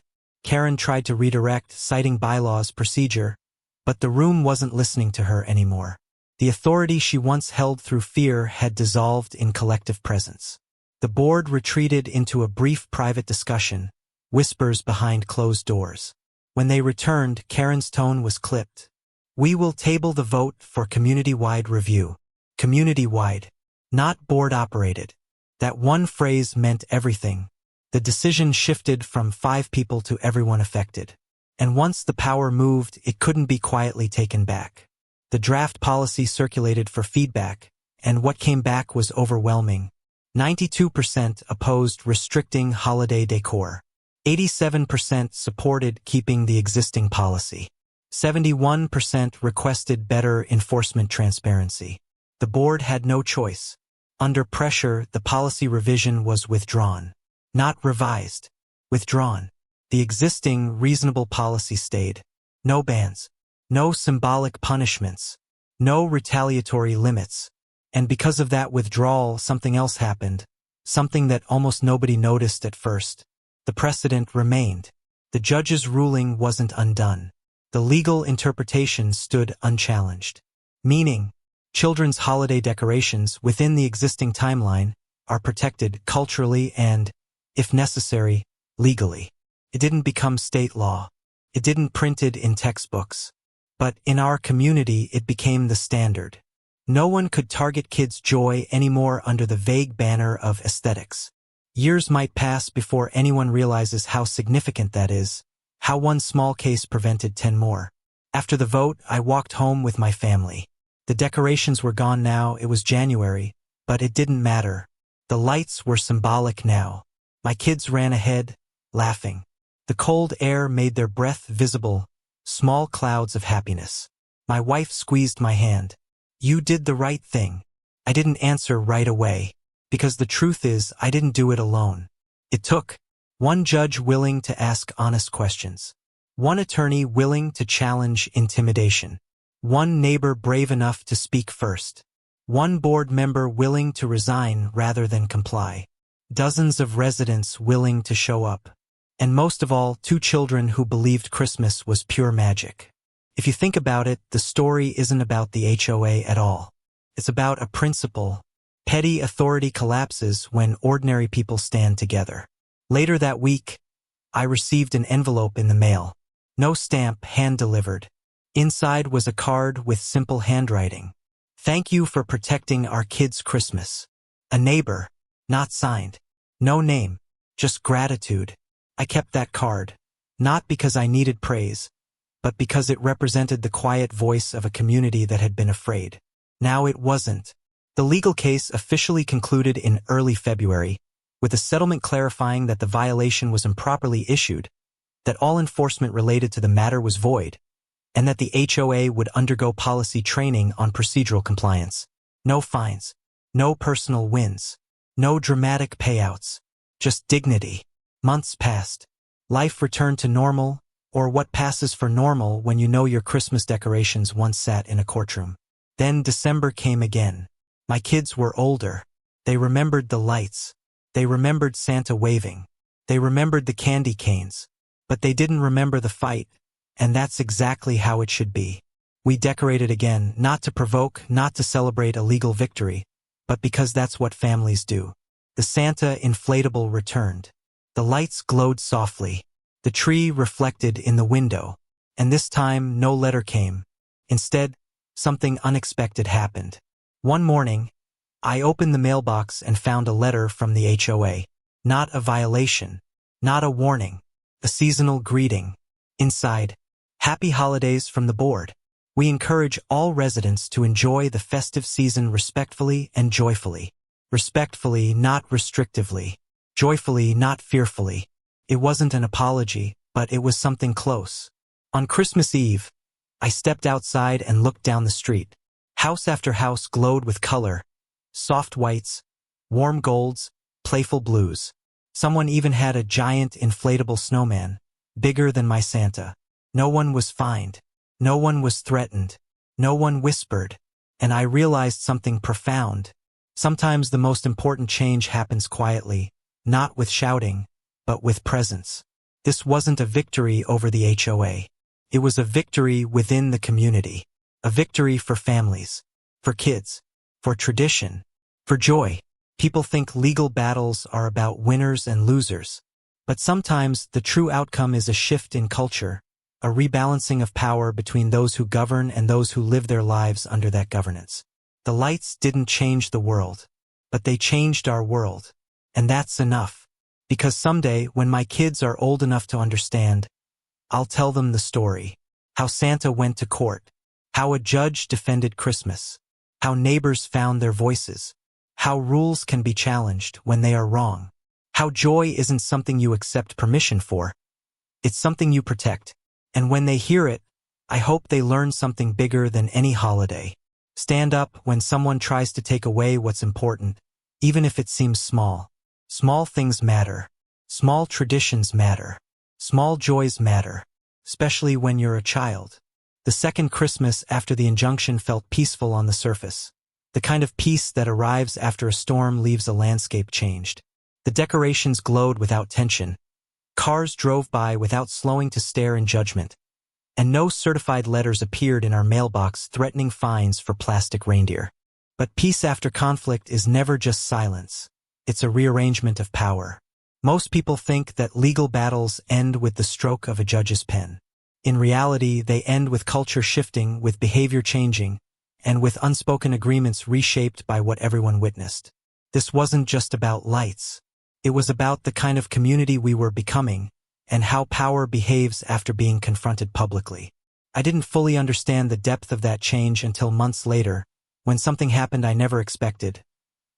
Karen tried to redirect, citing bylaws, procedure, but the room wasn't listening to her anymore. The authority she once held through fear had dissolved in collective presence. The board retreated into a brief private discussion, whispers behind closed doors. When they returned, Karen's tone was clipped. "We will table the vote for community-wide review." Community-wide, not board-operated. That one phrase meant everything. The decision shifted from 5 people to everyone affected. And once the power moved, it couldn't be quietly taken back. The draft policy circulated for feedback, and what came back was overwhelming. 92% opposed restricting holiday decor. 87% supported keeping the existing policy. 71% requested better enforcement transparency. The board had no choice. Under pressure, the policy revision was withdrawn. Not revised. Withdrawn. The existing reasonable policy stayed. No bans. No symbolic punishments. No retaliatory limits. And because of that withdrawal, something else happened. Something that almost nobody noticed at first. The precedent remained. The judge's ruling wasn't undone. The legal interpretation stood unchallenged. Meaning, children's holiday decorations within the existing timeline are protected culturally and, if necessary, legally. It didn't become state law. It didn't printed in textbooks. But in our community, it became the standard. No one could target kids' joy anymore under the vague banner of aesthetics. Years might pass before anyone realizes how significant that is, how one small case prevented 10 more. After the vote, I walked home with my family. The decorations were gone now, it was January, but it didn't matter. The lights were symbolic now. My kids ran ahead, laughing. The cold air made their breath visible, small clouds of happiness. My wife squeezed my hand. "You did the right thing." I didn't answer right away, because the truth is I didn't do it alone. It took one judge willing to ask honest questions, one attorney willing to challenge intimidation, one neighbor brave enough to speak first, one board member willing to resign rather than comply, dozens of residents willing to show up, and most of all, 2 children who believed Christmas was pure magic. If you think about it, the story isn't about the HOA at all. It's about a principle. Petty authority collapses when ordinary people stand together. Later that week, I received an envelope in the mail. No stamp, hand-delivered. Inside was a card with simple handwriting. "Thank you for protecting our kids' Christmas." A neighbor, not signed. No name, just gratitude. I kept that card, not because I needed praise, but because it represented the quiet voice of a community that had been afraid. Now it wasn't. The legal case officially concluded in early February, with a settlement clarifying that the violation was improperly issued, that all enforcement related to the matter was void, and that the HOA would undergo policy training on procedural compliance. No fines, no personal wins, no dramatic payouts, just dignity. Months passed. Life returned to normal, or what passes for normal when you know your Christmas decorations once sat in a courtroom. Then December came again. My kids were older. They remembered the lights. They remembered Santa waving. They remembered the candy canes. But they didn't remember the fight, and that's exactly how it should be. We decorated again, not to provoke, not to celebrate a legal victory, but because that's what families do. The Santa inflatable returned. The lights glowed softly. The tree reflected in the window. And this time, no letter came. Instead, something unexpected happened. One morning, I opened the mailbox and found a letter from the HOA. Not a violation. Not a warning. A seasonal greeting. Inside, "Happy holidays from the board. We encourage all residents to enjoy the festive season respectfully and joyfully. Respectfully, not restrictively. Joyfully, not fearfully." It wasn't an apology, but it was something close. On Christmas Eve, I stepped outside and looked down the street. House after house glowed with color. Soft whites, warm golds, playful blues. Someone even had a giant inflatable snowman, bigger than my Santa. No one was fined. No one was threatened. No one whispered. And I realized something profound. Sometimes the most important change happens quietly, not with shouting, but with presence. This wasn't a victory over the HOA. It was a victory within the community. A victory for families, for kids, for tradition, for joy. People think legal battles are about winners and losers, but sometimes the true outcome is a shift in culture, a rebalancing of power between those who govern and those who live their lives under that governance. The lights didn't change the world, but they changed our world. And that's enough. Because someday, when my kids are old enough to understand, I'll tell them the story. How Santa went to court. How a judge defended Christmas. How neighbors found their voices. How rules can be challenged when they are wrong. How joy isn't something you accept permission for. It's something you protect. And when they hear it, I hope they learn something bigger than any holiday. Stand up when someone tries to take away what's important, even if it seems small. Small things matter. Small traditions matter. Small joys matter, especially when you're a child. The second Christmas after the injunction felt peaceful on the surface. The kind of peace that arrives after a storm leaves a landscape changed. The decorations glowed without tension. Cars drove by without slowing to stare in judgment. And no certified letters appeared in our mailbox threatening fines for plastic reindeer. But peace after conflict is never just silence. It's a rearrangement of power. Most people think that legal battles end with the stroke of a judge's pen. In reality, they end with culture shifting, with behavior changing, and with unspoken agreements reshaped by what everyone witnessed. This wasn't just about lights. It was about the kind of community we were becoming, and how power behaves after being confronted publicly. I didn't fully understand the depth of that change until months later, when something happened I never expected.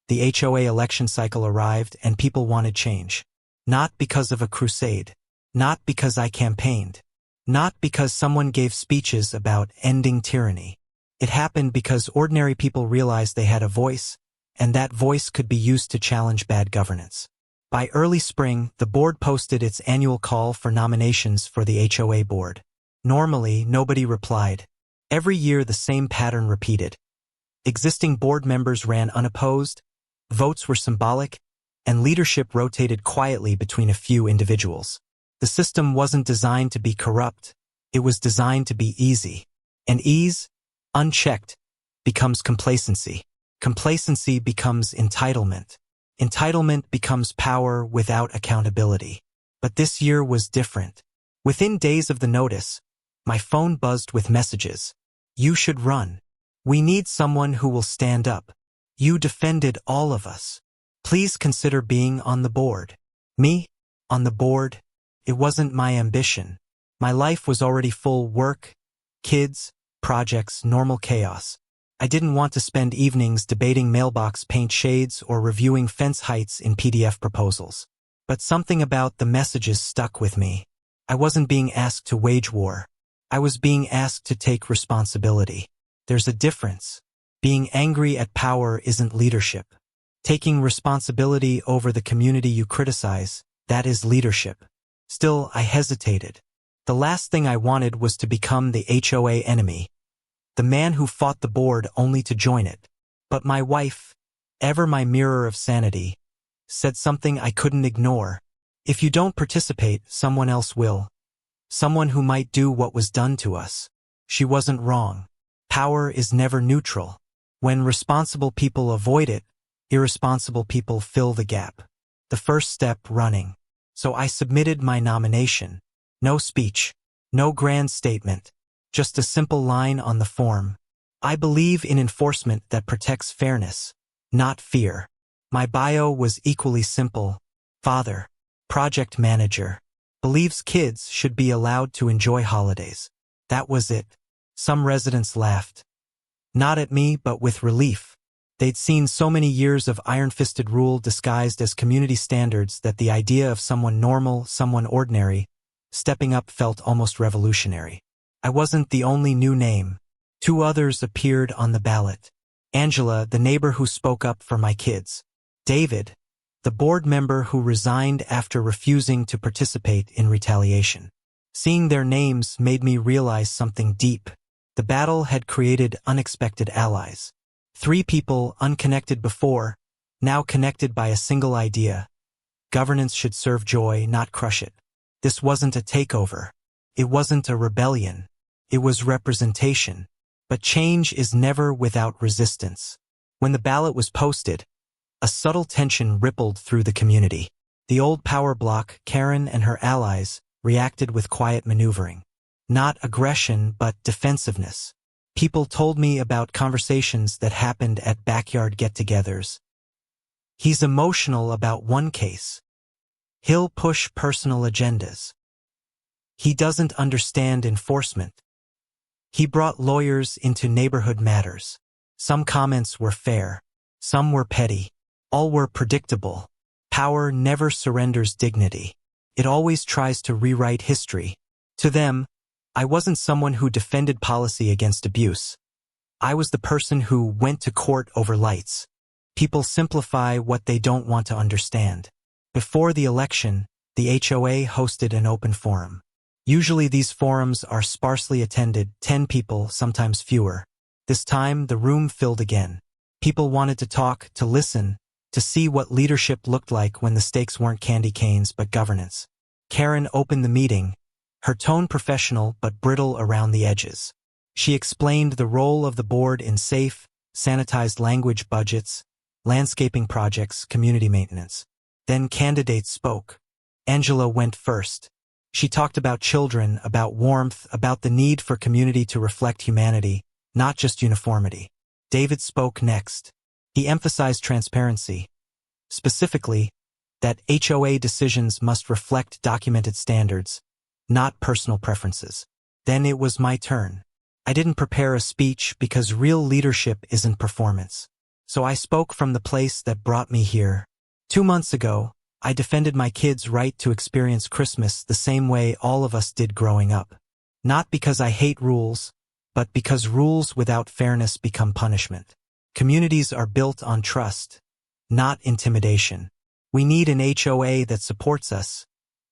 The HOA election cycle arrived and people wanted change. Not because of a crusade. Not because I campaigned. Not because someone gave speeches about ending tyranny. It happened because ordinary people realized they had a voice, and that voice could be used to challenge bad governance. By early spring, the board posted its annual call for nominations for the HOA board. Normally, nobody replied. Every year the same pattern repeated. Existing board members ran unopposed, votes were symbolic, and leadership rotated quietly between a few individuals. The system wasn't designed to be corrupt, it was designed to be easy. And ease, unchecked, becomes complacency. Complacency becomes entitlement. Entitlement becomes power without accountability. But this year was different. Within days of the notice, my phone buzzed with messages. You should run. We need someone who will stand up. You defended all of us. Please consider being on the board. Me? On the board? It wasn't my ambition. My life was already full: work, kids, projects, normal chaos. I didn't want to spend evenings debating mailbox paint shades or reviewing fence heights in PDF proposals. But something about the messages stuck with me. I wasn't being asked to wage war. I was being asked to take responsibility. There's a difference. Being angry at power isn't leadership. Taking responsibility over the community you criticize, that is leadership. Still, I hesitated. The last thing I wanted was to become the HOA enemy, the man who fought the board only to join it. But my wife, ever my mirror of sanity, said something I couldn't ignore. If you don't participate, someone else will. Someone who might do what was done to us. She wasn't wrong. Power is never neutral. When responsible people avoid it, irresponsible people fill the gap. The first step: running. So I submitted my nomination. No speech. No grand statement. Just a simple line on the form. I believe in enforcement that protects fairness, not fear. My bio was equally simple. Father, project manager, believes kids should be allowed to enjoy holidays. That was it. Some residents laughed. Not at me, but with relief. They'd seen so many years of iron-fisted rule disguised as community standards that the idea of someone normal, someone ordinary, stepping up felt almost revolutionary. I wasn't the only new name. 2 others appeared on the ballot. Angela, the neighbor who spoke up for my kids. David, the board member who resigned after refusing to participate in retaliation. Seeing their names made me realize something deep. The battle had created unexpected allies. 3 people unconnected before, now connected by a single idea. Governance should serve joy, not crush it. This wasn't a takeover. It wasn't a rebellion. It was representation. But change is never without resistance. When the ballot was posted, a subtle tension rippled through the community. The old power bloc, Karen and her allies, reacted with quiet maneuvering. Not aggression, but defensiveness. People told me about conversations that happened at backyard get-togethers. He's emotional about one case. He'll push personal agendas. He doesn't understand enforcement. He brought lawyers into neighborhood matters. Some comments were fair. Some were petty. All were predictable. Power never surrenders dignity. It always tries to rewrite history. To them, I wasn't someone who defended policy against abuse. I was the person who went to court over lights. People simplify what they don't want to understand. Before the election, the HOA hosted an open forum. Usually these forums are sparsely attended, 10 people, sometimes fewer. This time, the room filled again. People wanted to talk, to listen, to see what leadership looked like when the stakes weren't candy canes but governance. Karen opened the meeting, her tone professional but brittle around the edges. She explained the role of the board in safe, sanitized language budgets, landscaping projects, community maintenance. Then candidates spoke. Angela went first. She talked about children, about warmth, about the need for community to reflect humanity, not just uniformity. David spoke next. He emphasized transparency. Specifically, that HOA decisions must reflect documented standards, not personal preferences. Then it was my turn. I didn't prepare a speech because real leadership isn't performance. So I spoke from the place that brought me here. 2 months ago, I defended my kids' right to experience Christmas the same way all of us did growing up. Not because I hate rules, but because rules without fairness become punishment. Communities are built on trust, not intimidation. We need an HOA that supports us,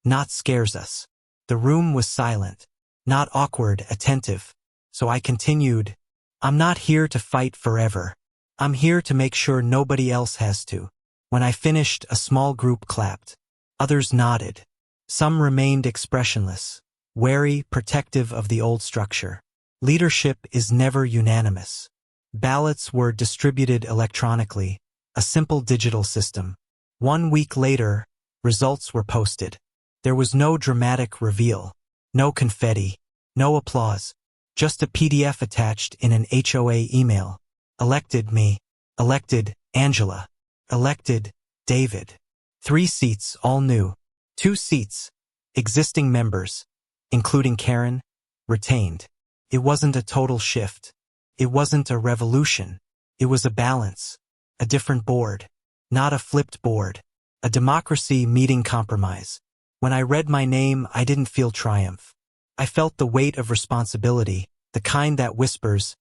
not scares us. The room was silent, not awkward, attentive. So I continued, I'm not here to fight forever. I'm here to make sure nobody else has to. When I finished, a small group clapped. Others nodded. Some remained expressionless, wary, protective of the old structure. Leadership is never unanimous. Ballots were distributed electronically, a simple digital system. 1 week later, results were posted. There was no dramatic reveal, no confetti, no applause, just a PDF attached in an HOA email. Elected me, elected Angela, elected David. 3 seats, all new. 2 seats, existing members. including Karen, retained. It wasn't a total shift. It wasn't a revolution. It was a balance. A different board. Not a flipped board. A democracy meeting compromise. When I read my name, I didn't feel triumph. I felt the weight of responsibility, the kind that whispers,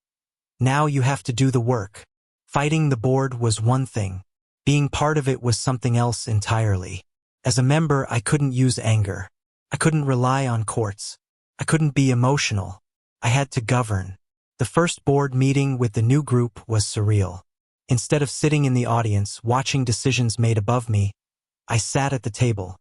"Now you have to do the work." Fighting the board was one thing. Being part of it was something else entirely. As a member, I couldn't use anger. I couldn't rely on courts. I couldn't be emotional. I had to govern. The first board meeting with the new group was surreal. Instead of sitting in the audience watching decisions made above me, I sat at the table.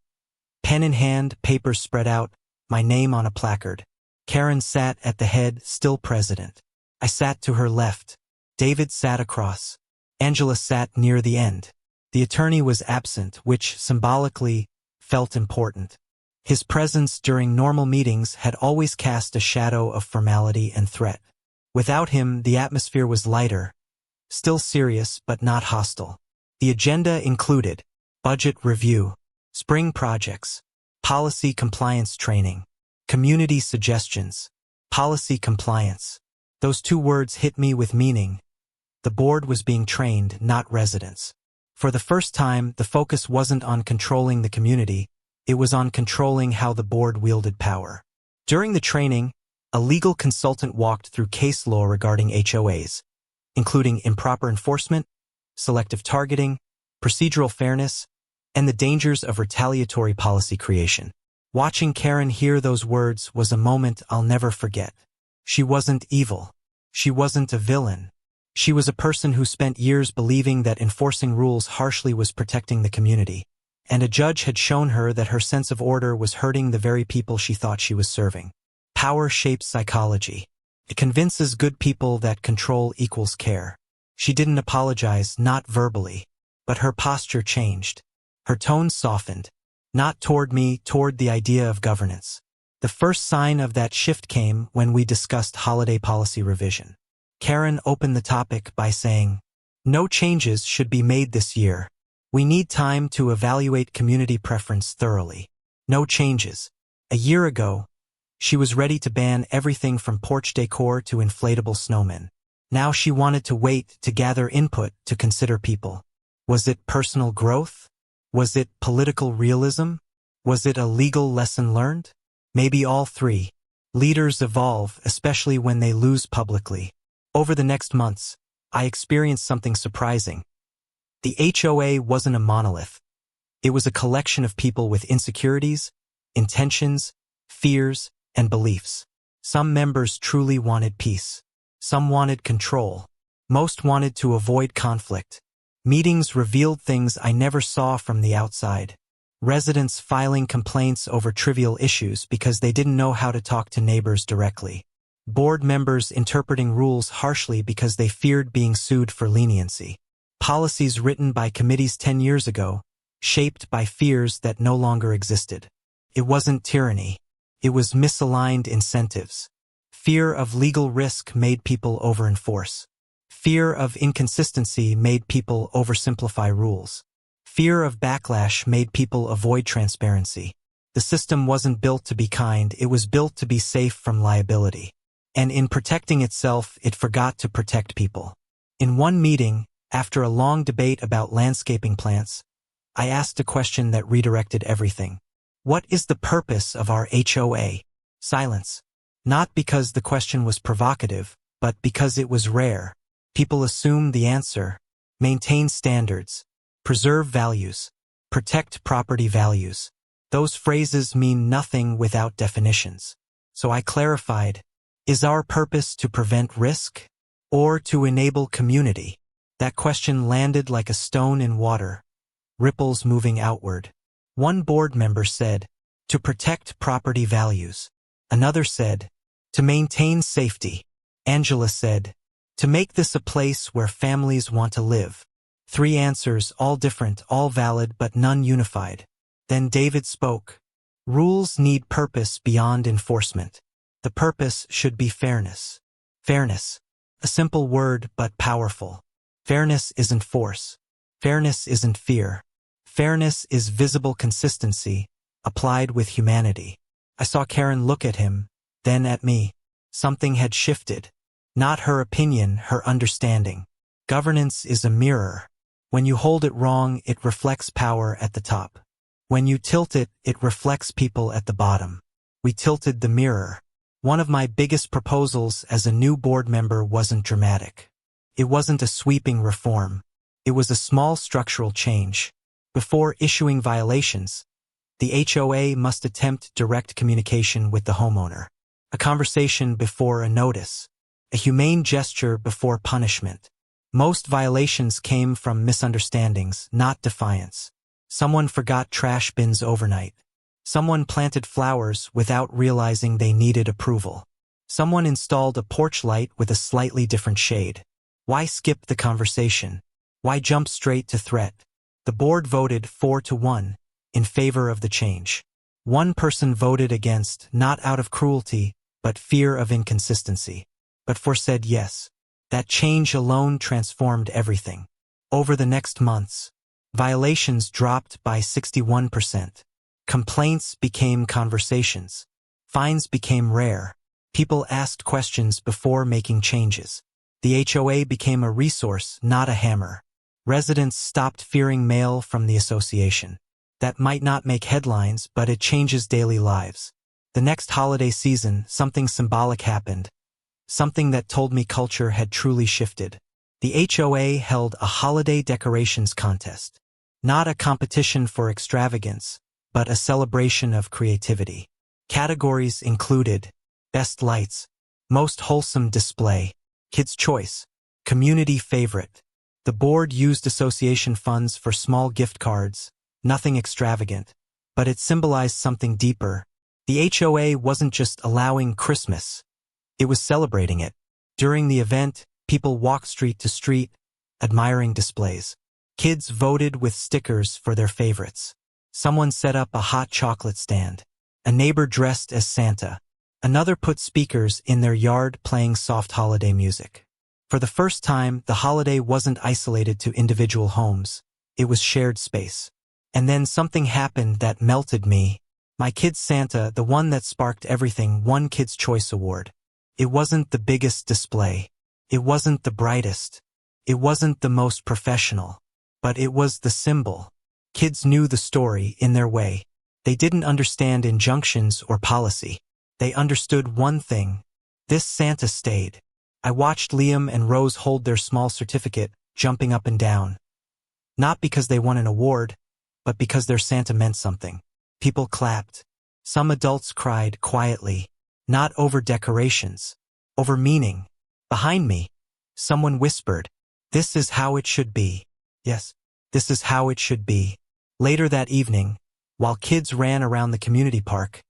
Pen in hand, papers spread out, my name on a placard. Karen sat at the head, still president. I sat to her left. David sat across. Angela sat near the end. The attorney was absent, which symbolically felt important. His presence during normal meetings had always cast a shadow of formality and threat. Without him, the atmosphere was lighter, still serious but not hostile. The agenda included budget review, spring projects, policy compliance training, community suggestions, policy compliance. Those two words hit me with meaning. The board was being trained, not residents. For the first time, the focus wasn't on controlling the community, it was on controlling how the board wielded power. During the training, a legal consultant walked through case law regarding HOAs, including improper enforcement, selective targeting, procedural fairness, and the dangers of retaliatory policy creation. Watching Karen hear those words was a moment I'll never forget. She wasn't evil. She wasn't a villain. She was a person who spent years believing that enforcing rules harshly was protecting the community, and a judge had shown her that her sense of order was hurting the very people she thought she was serving. Power shapes psychology. It convinces good people that control equals care. She didn't apologize, not verbally, but her posture changed. Her tone softened, not toward me, toward the idea of governance. The first sign of that shift came when we discussed holiday policy revision. Karen opened the topic by saying, "No changes should be made this year. We need time to evaluate community preference thoroughly. No changes." A year ago, she was ready to ban everything from porch decor to inflatable snowmen. Now she wanted to wait to gather input to consider people. Was it personal growth? Was it political realism? Was it a legal lesson learned? Maybe all three. Leaders evolve, especially when they lose publicly. Over the next months, I experienced something surprising. The HOA wasn't a monolith. It was a collection of people with insecurities, intentions, fears, and beliefs. Some members truly wanted peace. Some wanted control. Most wanted to avoid conflict. Meetings revealed things I never saw from the outside. Residents filing complaints over trivial issues because they didn't know how to talk to neighbors directly. Board members interpreting rules harshly because they feared being sued for leniency. Policies written by committees 10 years ago, shaped by fears that no longer existed. It wasn't tyranny. It was misaligned incentives. Fear of legal risk made people over-enforce. Fear of inconsistency made people oversimplify rules. Fear of backlash made people avoid transparency. The system wasn't built to be kind, it was built to be safe from liability. And in protecting itself, it forgot to protect people. In one meeting, after a long debate about landscaping plants, I asked a question that redirected everything. What is the purpose of our HOA? Silence. Not because the question was provocative, but because it was rare. People assume the answer. Maintain standards. Preserve values. Protect property values. Those phrases mean nothing without definitions. So I clarified. Is our purpose to prevent risk or to enable community? That question landed like a stone in water, ripples moving outward. One board member said, to protect property values. Another said, to maintain safety. Angela said, to make this a place where families want to live. 3 answers, all different, all valid, but none unified. Then David spoke. Rules need purpose beyond enforcement. The purpose should be fairness. Fairness. A simple word, but powerful. Fairness isn't force. Fairness isn't fear. Fairness is visible consistency, applied with humanity. I saw Karen look at him, then at me. Something had shifted. Not her opinion, her understanding. Governance is a mirror. When you hold it wrong, it reflects power at the top. When you tilt it, it reflects people at the bottom. We tilted the mirror. One of my biggest proposals as a new board member wasn't dramatic. It wasn't a sweeping reform. It was a small structural change. Before issuing violations, the HOA must attempt direct communication with the homeowner. A conversation before a notice. A humane gesture before punishment. Most violations came from misunderstandings, not defiance. Someone forgot trash bins overnight. Someone planted flowers without realizing they needed approval. Someone installed a porch light with a slightly different shade. Why skip the conversation? Why jump straight to threat? The board voted 4-1 in favor of the change. One person voted against, not out of cruelty, but fear of inconsistency. But 4 said yes. That change alone transformed everything. Over the next months, violations dropped by 61%. Complaints became conversations. Fines became rare. People asked questions before making changes. The HOA became a resource, not a hammer. Residents stopped fearing mail from the association. That might not make headlines, but it changes daily lives. The next holiday season, something symbolic happened. Something that told me culture had truly shifted. The HOA held a holiday decorations contest. Not a competition for extravagance, but a celebration of creativity. Categories included best lights, most wholesome display, kids' choice, community favorite. The board used association funds for small gift cards, nothing extravagant, but it symbolized something deeper. The HOA wasn't just allowing Christmas. It was celebrating it. During the event, people walked street to street, admiring displays. Kids voted with stickers for their favorites. Someone set up a hot chocolate stand. A neighbor dressed as Santa. Another put speakers in their yard playing soft holiday music. For the first time, the holiday wasn't isolated to individual homes. It was shared space. And then something happened that melted me. My kid's Santa, the one that sparked everything, won Kids' Choice Award. It wasn't the biggest display. It wasn't the brightest. It wasn't the most professional. But it was the symbol. Kids knew the story in their way. They didn't understand injunctions or policy. They understood one thing. This Santa stayed. I watched Liam and Rose hold their small certificate, jumping up and down. Not because they won an award, but because their Santa meant something. People clapped. Some adults cried quietly. Not over decorations. Over meaning. Behind me, someone whispered, "This is how it should be." Yes, this is how it should be. Later that evening, while kids ran around the community park,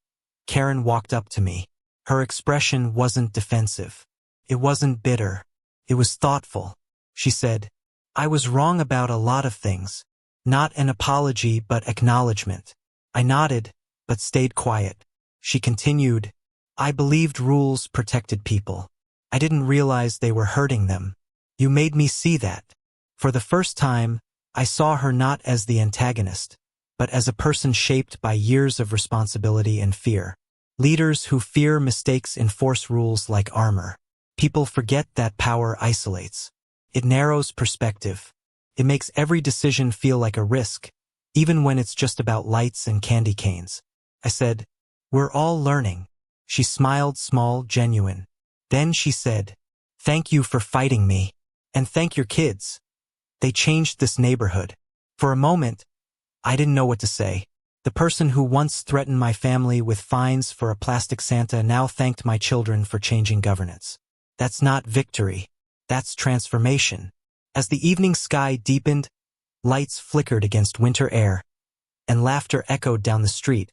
Karen walked up to me. Her expression wasn't defensive. It wasn't bitter. It was thoughtful. She said, "I was wrong about a lot of things. Not an apology, but acknowledgement." I nodded, but stayed quiet. She continued, "I believed rules protected people. I didn't realize they were hurting them. You made me see that." For the first time, I saw her not as the antagonist, but as a person shaped by years of responsibility and fear. Leaders who fear mistakes enforce rules like armor. People forget that power isolates. It narrows perspective. It makes every decision feel like a risk, even when it's just about lights and candy canes. I said, "We're all learning." She smiled, small, genuine. Then she said, "Thank you for fighting me. And thank your kids. They changed this neighborhood." For a moment, I didn't know what to say. The person who once threatened my family with fines for a plastic Santa now thanked my children for changing governance. That's not victory. That's transformation. As the evening sky deepened, lights flickered against winter air, and laughter echoed down the street,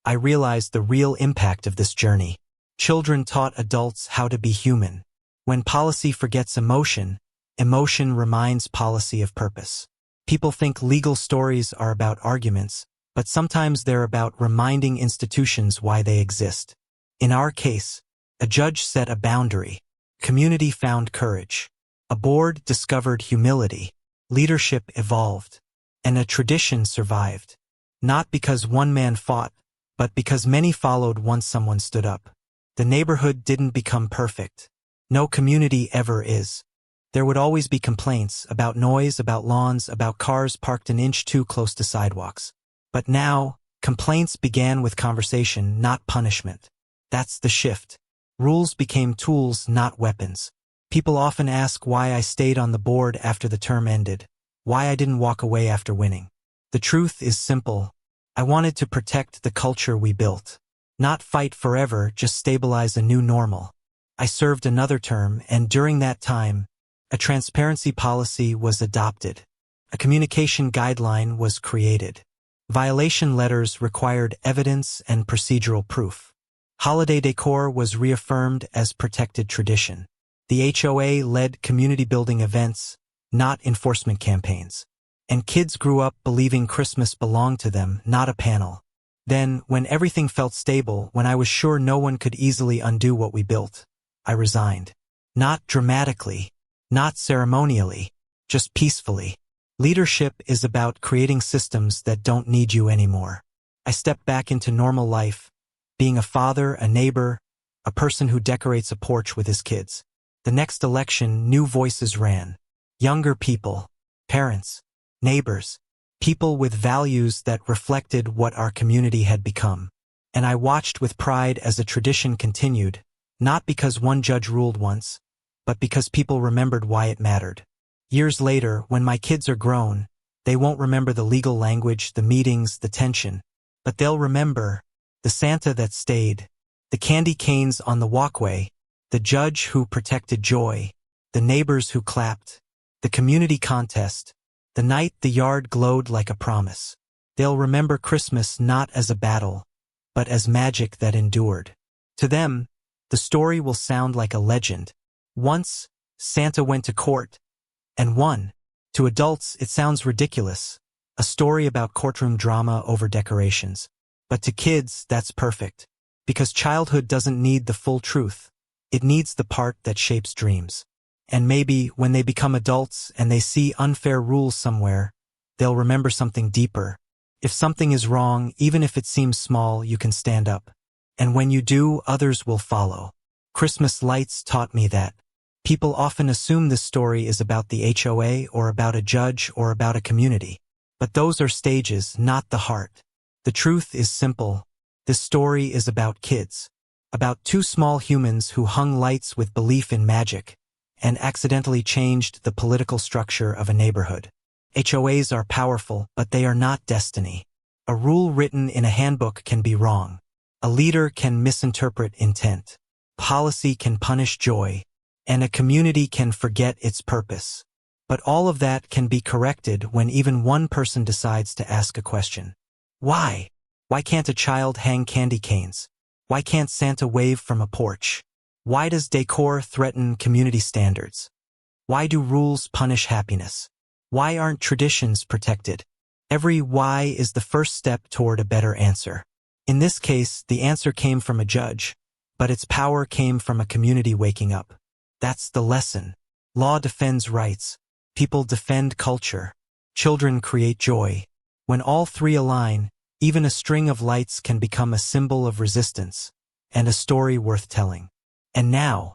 I realized the real impact of this journey. Children taught adults how to be human. When policy forgets emotion, emotion reminds policy of purpose. People think legal stories are about arguments, but sometimes they're about reminding institutions why they exist. In our case, a judge set a boundary. Community found courage. A board discovered humility. Leadership evolved. And a tradition survived. Not because one man fought, But because many followed once someone stood up, the neighborhood didn't become perfect. No community ever is. There would always be complaints about noise, about lawns, about cars parked an inch too close to sidewalks. But now, complaints began with conversation, not punishment. That's the shift. Rules became tools, not weapons. People often ask why I stayed on the board after the term ended, why I didn't walk away after winning. The truth is simple. I wanted to protect the culture we built. Not fight forever, just stabilize a new normal. I served another term, and during that time, a transparency policy was adopted. A communication guideline was created. Violation letters required evidence and procedural proof. Holiday decor was reaffirmed as protected tradition. The HOA led community-building events, not enforcement campaigns. And kids grew up believing Christmas belonged to them, not a panel. Then, when everything felt stable, when I was sure no one could easily undo what we built, I resigned. Not dramatically, not ceremonially, just peacefully. Leadership is about creating systems that don't need you anymore. I stepped back into normal life, being a father, a neighbor, a person who decorates a porch with his kids. The next election, new voices ran. Younger people, parents, neighbors, people with values that reflected what our community had become. And I watched with pride as a tradition continued, not because one judge ruled once, but because people remembered why it mattered. Years later, when my kids are grown, they won't remember the legal language, the meetings, the tension, but they'll remember the Santa that stayed, the candy canes on the walkway, the judge who protected joy, the neighbors who clapped, the community contest, the night the yard glowed like a promise. They'll remember Christmas not as a battle, but as magic that endured. To them, the story will sound like a legend. Once, Santa went to court and won. To adults, it sounds ridiculous, a story about courtroom drama over decorations. But to kids, that's perfect, because childhood doesn't need the full truth. It needs the part that shapes dreams. And maybe, when they become adults and they see unfair rules somewhere, they'll remember something deeper. If something is wrong, even if it seems small, you can stand up. And when you do, others will follow. Christmas lights taught me that. People often assume this story is about the HOA or about a judge or about a community. But those are stages, not the heart. The truth is simple. This story is about kids. About two small humans who hung lights with belief in magic and accidentally changed the political structure of a neighborhood. HOAs are powerful, but they are not destiny. A rule written in a handbook can be wrong. A leader can misinterpret intent. Policy can punish joy. And a community can forget its purpose. But all of that can be corrected when even one person decides to ask a question. Why? Why can't a child hang candy canes? Why can't Santa wave from a porch? Why does decor threaten community standards? Why do rules punish happiness? Why aren't traditions protected? Every why is the first step toward a better answer. In this case, the answer came from a judge, but its power came from a community waking up. That's the lesson. Law defends rights. People defend culture. Children create joy. When all three align, even a string of lights can become a symbol of resistance and a story worth telling. And now,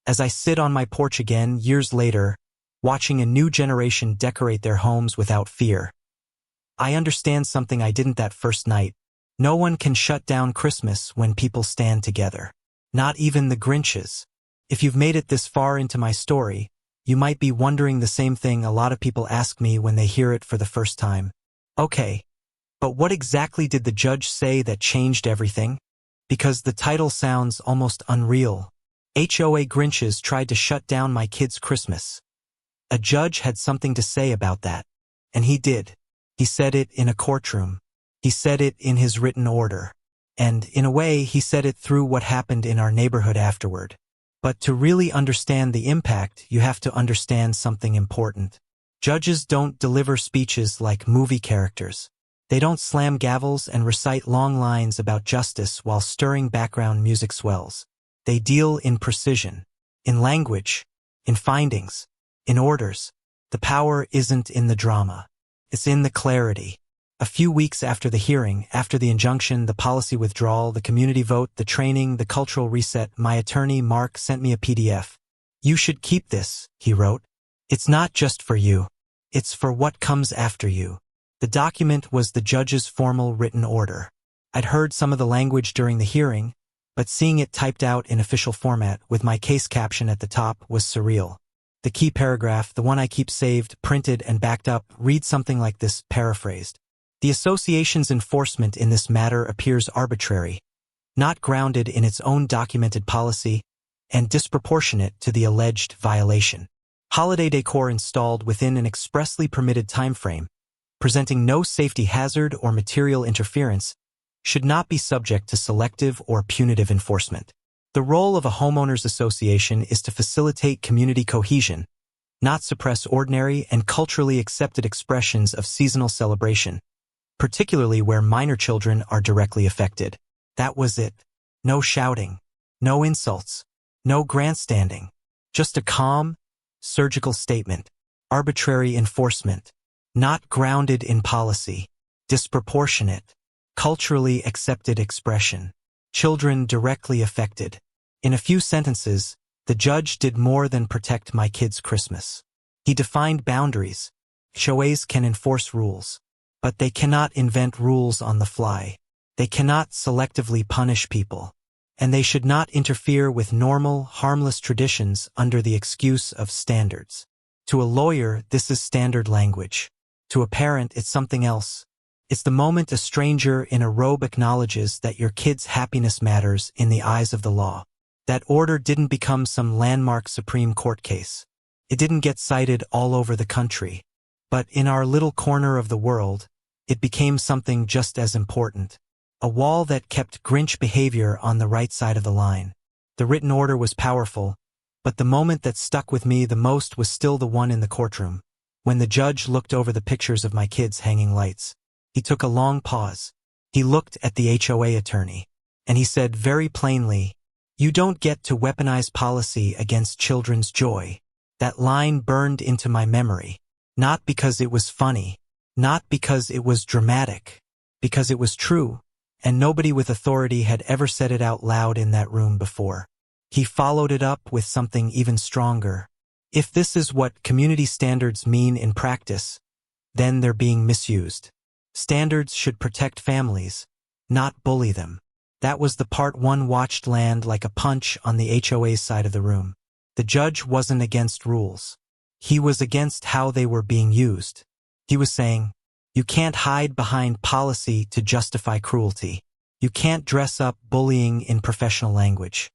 as I sit on my porch again years later, watching a new generation decorate their homes without fear, I understand something I didn't that first night. No one can shut down Christmas when people stand together. Not even the Grinches. If you've made it this far into my story, you might be wondering the same thing a lot of people ask me when they hear it for the first time. Okay, but what exactly did the judge say that changed everything? Because the title sounds almost unreal. HOA Grinches tried to shut down my kids' Christmas. A judge had something to say about that. And he did. He said it in a courtroom. He said it in his written order. And, in a way, he said it through what happened in our neighborhood afterward. But to really understand the impact, you have to understand something important. Judges don't deliver speeches like movie characters. They don't slam gavels and recite long lines about justice while stirring background music swells. They deal in precision, in language, in findings, in orders. The power isn't in the drama. It's in the clarity. A few weeks after the hearing, after the injunction, the policy withdrawal, the community vote, the training, the cultural reset, my attorney, Mark, sent me a PDF. "You should keep this," he wrote. "It's not just for you. It's for what comes after you." The document was the judge's formal written order. I'd heard some of the language during the hearing, but seeing it typed out in official format with my case caption at the top was surreal. The key paragraph, the one I keep saved, printed, and backed up, reads something like this, paraphrased. The association's enforcement in this matter appears arbitrary, not grounded in its own documented policy, and disproportionate to the alleged violation. Holiday decor installed within an expressly permitted timeframe, presenting no safety hazard or material interference, should not be subject to selective or punitive enforcement. The role of a homeowners association is to facilitate community cohesion, not suppress ordinary and culturally accepted expressions of seasonal celebration, particularly where minor children are directly affected. That was it. No shouting, no insults, no grandstanding, just a calm, surgical statement. Arbitrary enforcement, not grounded in policy, disproportionate, culturally accepted expression. Children directly affected. In a few sentences, the judge did more than protect my kids' Christmas. He defined boundaries. HOAs can enforce rules, but they cannot invent rules on the fly. They cannot selectively punish people, and they should not interfere with normal, harmless traditions under the excuse of standards. To a lawyer, this is standard language. To a parent, it's something else. It's the moment a stranger in a robe acknowledges that your kid's happiness matters in the eyes of the law. That order didn't become some landmark Supreme Court case. It didn't get cited all over the country. But in our little corner of the world, it became something just as important. A wall that kept Grinch behavior on the right side of the line. The written order was powerful, but the moment that stuck with me the most was still the one in the courtroom, when the judge looked over the pictures of my kids hanging lights. He took a long pause. He looked at the HOA attorney, and he said very plainly, "You don't get to weaponize policy against children's joy." That line burned into my memory, not because it was funny, not because it was dramatic, because it was true, and nobody with authority had ever said it out loud in that room before. He followed it up with something even stronger. If this is what community standards mean in practice, then they're being misused. Standards should protect families, not bully them. That was the part one watched land like a punch on the HOA's side of the room. The judge wasn't against rules. He was against how they were being used. He was saying, you can't hide behind policy to justify cruelty. You can't dress up bullying in professional language.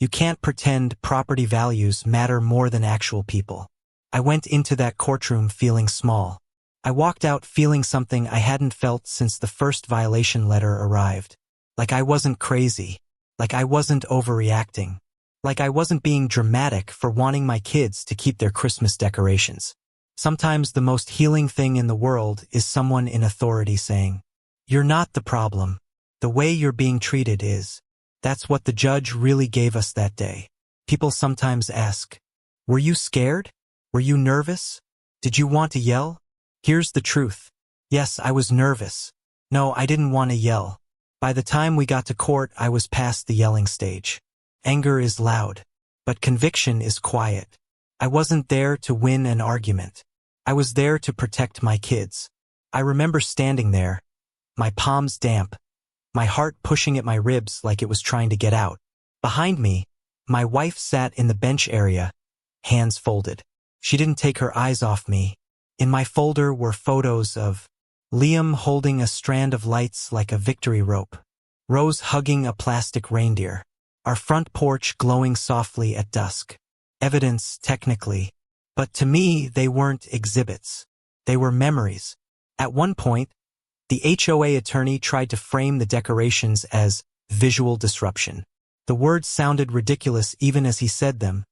You can't pretend property values matter more than actual people. I went into that courtroom feeling small. I walked out feeling something I hadn't felt since the first violation letter arrived. Like I wasn't crazy. Like I wasn't overreacting. Like I wasn't being dramatic for wanting my kids to keep their Christmas decorations. Sometimes the most healing thing in the world is someone in authority saying, "You're not the problem. The way you're being treated is." That's what the judge really gave us that day. People sometimes ask, "Were you scared? Were you nervous? Did you want to yell?" Here's the truth. Yes, I was nervous. No, I didn't want to yell. By the time we got to court, I was past the yelling stage. Anger is loud, but conviction is quiet. I wasn't there to win an argument. I was there to protect my kids. I remember standing there, my palms damp, my heart pushing at my ribs like it was trying to get out. Behind me, my wife sat in the bench area, hands folded. She didn't take her eyes off me. In my folder were photos of Liam holding a strand of lights like a victory rope, Rose hugging a plastic reindeer, our front porch glowing softly at dusk. Evidence, technically, but to me they weren't exhibits. They were memories. At one point, the HOA attorney tried to frame the decorations as visual disruption. The words sounded ridiculous even as he said them,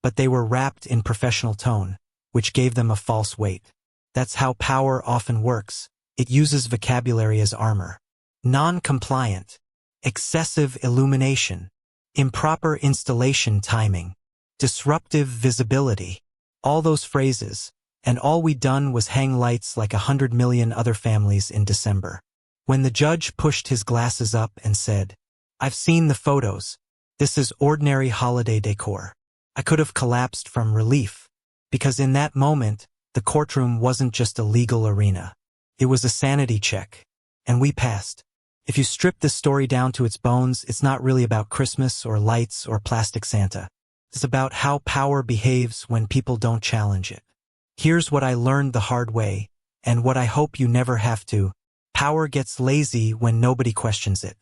but they were wrapped in professional tone, which gave them a false weight. That's how power often works. It uses vocabulary as armor. Non-compliant, excessive illumination, improper installation timing, disruptive visibility. All those phrases, and all we'd done was hang lights like 100 million other families in December. When the judge pushed his glasses up and said, "I've seen the photos. This is ordinary holiday decor," I could have collapsed from relief, because in that moment, the courtroom wasn't just a legal arena. It was a sanity check, and we passed. If you strip this story down to its bones, it's not really about Christmas or lights or plastic Santa. It's about how power behaves when people don't challenge it. Here's what I learned the hard way, and what I hope you never have to. Power gets lazy when nobody questions it.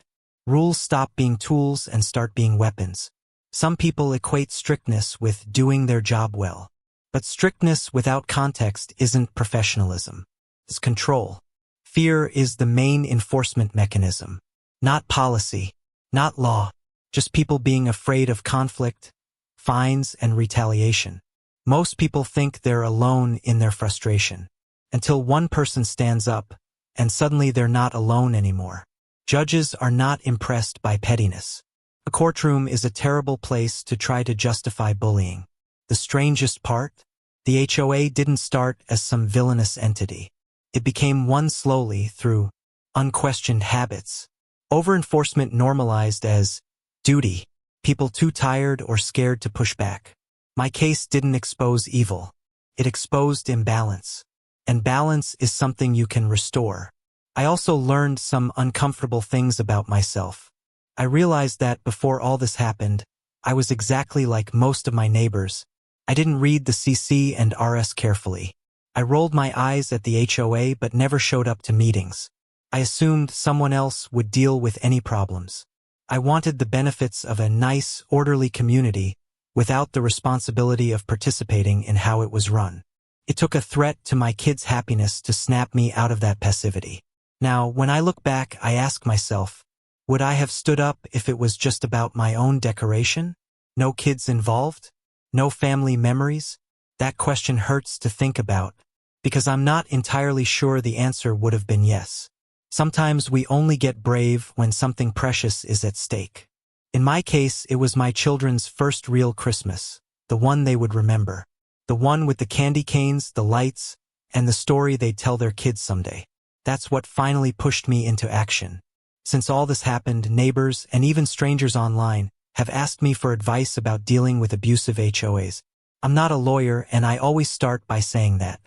Rules stop being tools and start being weapons. Some people equate strictness with doing their job well. But strictness without context isn't professionalism. It's control. Fear is the main enforcement mechanism. Not policy, not law, just people being afraid of conflict, fines, and retaliation. Most people think they're alone in their frustration, until one person stands up, and suddenly they're not alone anymore. Judges are not impressed by pettiness. A courtroom is a terrible place to try to justify bullying. The strangest part? The HOA didn't start as some villainous entity. It became one slowly through unquestioned habits. Over-enforcement normalized as duty. People too tired or scared to push back. My case didn't expose evil. It exposed imbalance. And balance is something you can restore. I also learned some uncomfortable things about myself. I realized that before all this happened, I was exactly like most of my neighbors. I didn't read the CC and RS carefully. I rolled my eyes at the HOA but never showed up to meetings. I assumed someone else would deal with any problems. I wanted the benefits of a nice, orderly community without the responsibility of participating in how it was run. It took a threat to my kids' happiness to snap me out of that passivity. Now, when I look back, I ask myself, would I have stood up if it was just about my own decoration? No kids involved? No family memories? That question hurts to think about, because I'm not entirely sure the answer would have been yes. Sometimes we only get brave when something precious is at stake. In my case, it was my children's first real Christmas, the one they would remember. The one with the candy canes, the lights, and the story they'd tell their kids someday. That's what finally pushed me into action. Since all this happened, neighbors and even strangers online have asked me for advice about dealing with abusive HOAs. I'm not a lawyer, and I always start by saying that.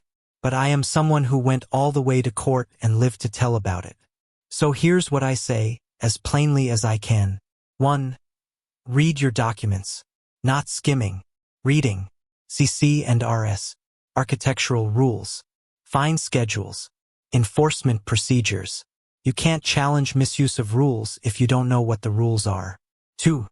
But I am someone who went all the way to court and lived to tell about it. So here's what I say, as plainly as I can. 1. Read your documents. Not skimming. Reading. CC and RS. Architectural rules. Fine schedules. Enforcement procedures. You can't challenge misuse of rules if you don't know what the rules are. 2.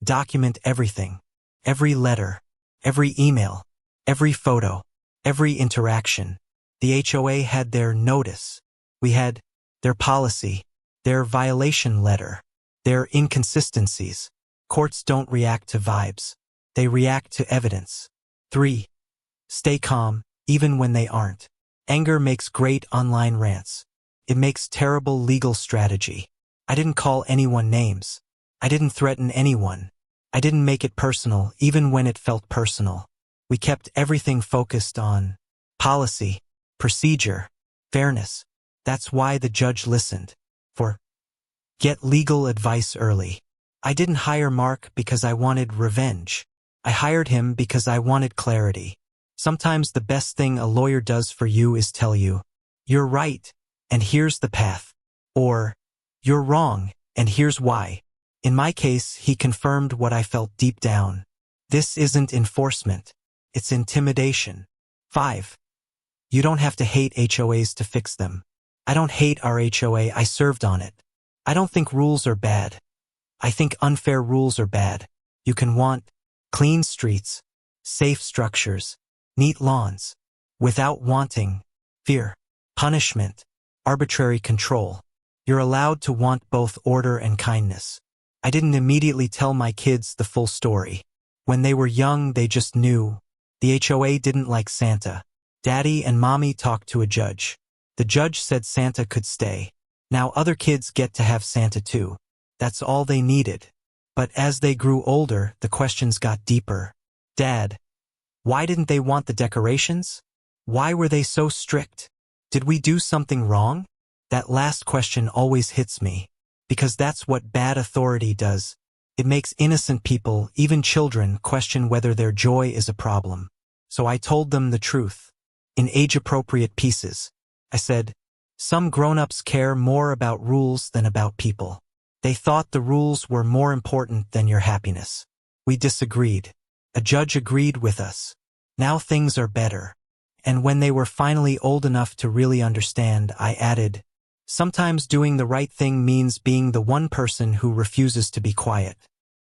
Document everything. Every letter. Every email. Every photo. Every interaction. The HOA had their notice. We had their policy, their violation letter, their inconsistencies. Courts don't react to vibes. They react to evidence. 3. Stay calm, even when they aren't. Anger makes great online rants. It makes terrible legal strategy. I didn't call anyone names. I didn't threaten anyone. I didn't make it personal, even when it felt personal. We kept everything focused on policy, procedure, fairness. That's why the judge listened. 4. Get legal advice early. I didn't hire Mark because I wanted revenge. I hired him because I wanted clarity. Sometimes the best thing a lawyer does for you is tell you, "You're right, and here's the path." Or, "You're wrong, and here's why." In my case, he confirmed what I felt deep down. This isn't enforcement. It's intimidation. 5. You don't have to hate HOAs to fix them. I don't hate our HOA, I served on it. I don't think rules are bad. I think unfair rules are bad. You can want clean streets, safe structures, neat lawns, without wanting fear, punishment, arbitrary control. You're allowed to want both order and kindness. I didn't immediately tell my kids the full story. When they were young, they just knew. The HOA didn't like Santa. Daddy and Mommy talked to a judge. The judge said Santa could stay. Now other kids get to have Santa too. That's all they needed. But as they grew older, the questions got deeper. Dad, why didn't they want the decorations? Why were they so strict? Did we do something wrong? That last question always hits me, because that's what bad authority does. It makes innocent people, even children, question whether their joy is a problem. So I told them the truth. In age-appropriate pieces, I said, some grown-ups care more about rules than about people. They thought the rules were more important than your happiness. We disagreed. A judge agreed with us. Now things are better. And when they were finally old enough to really understand, I added, sometimes doing the right thing means being the one person who refuses to be quiet.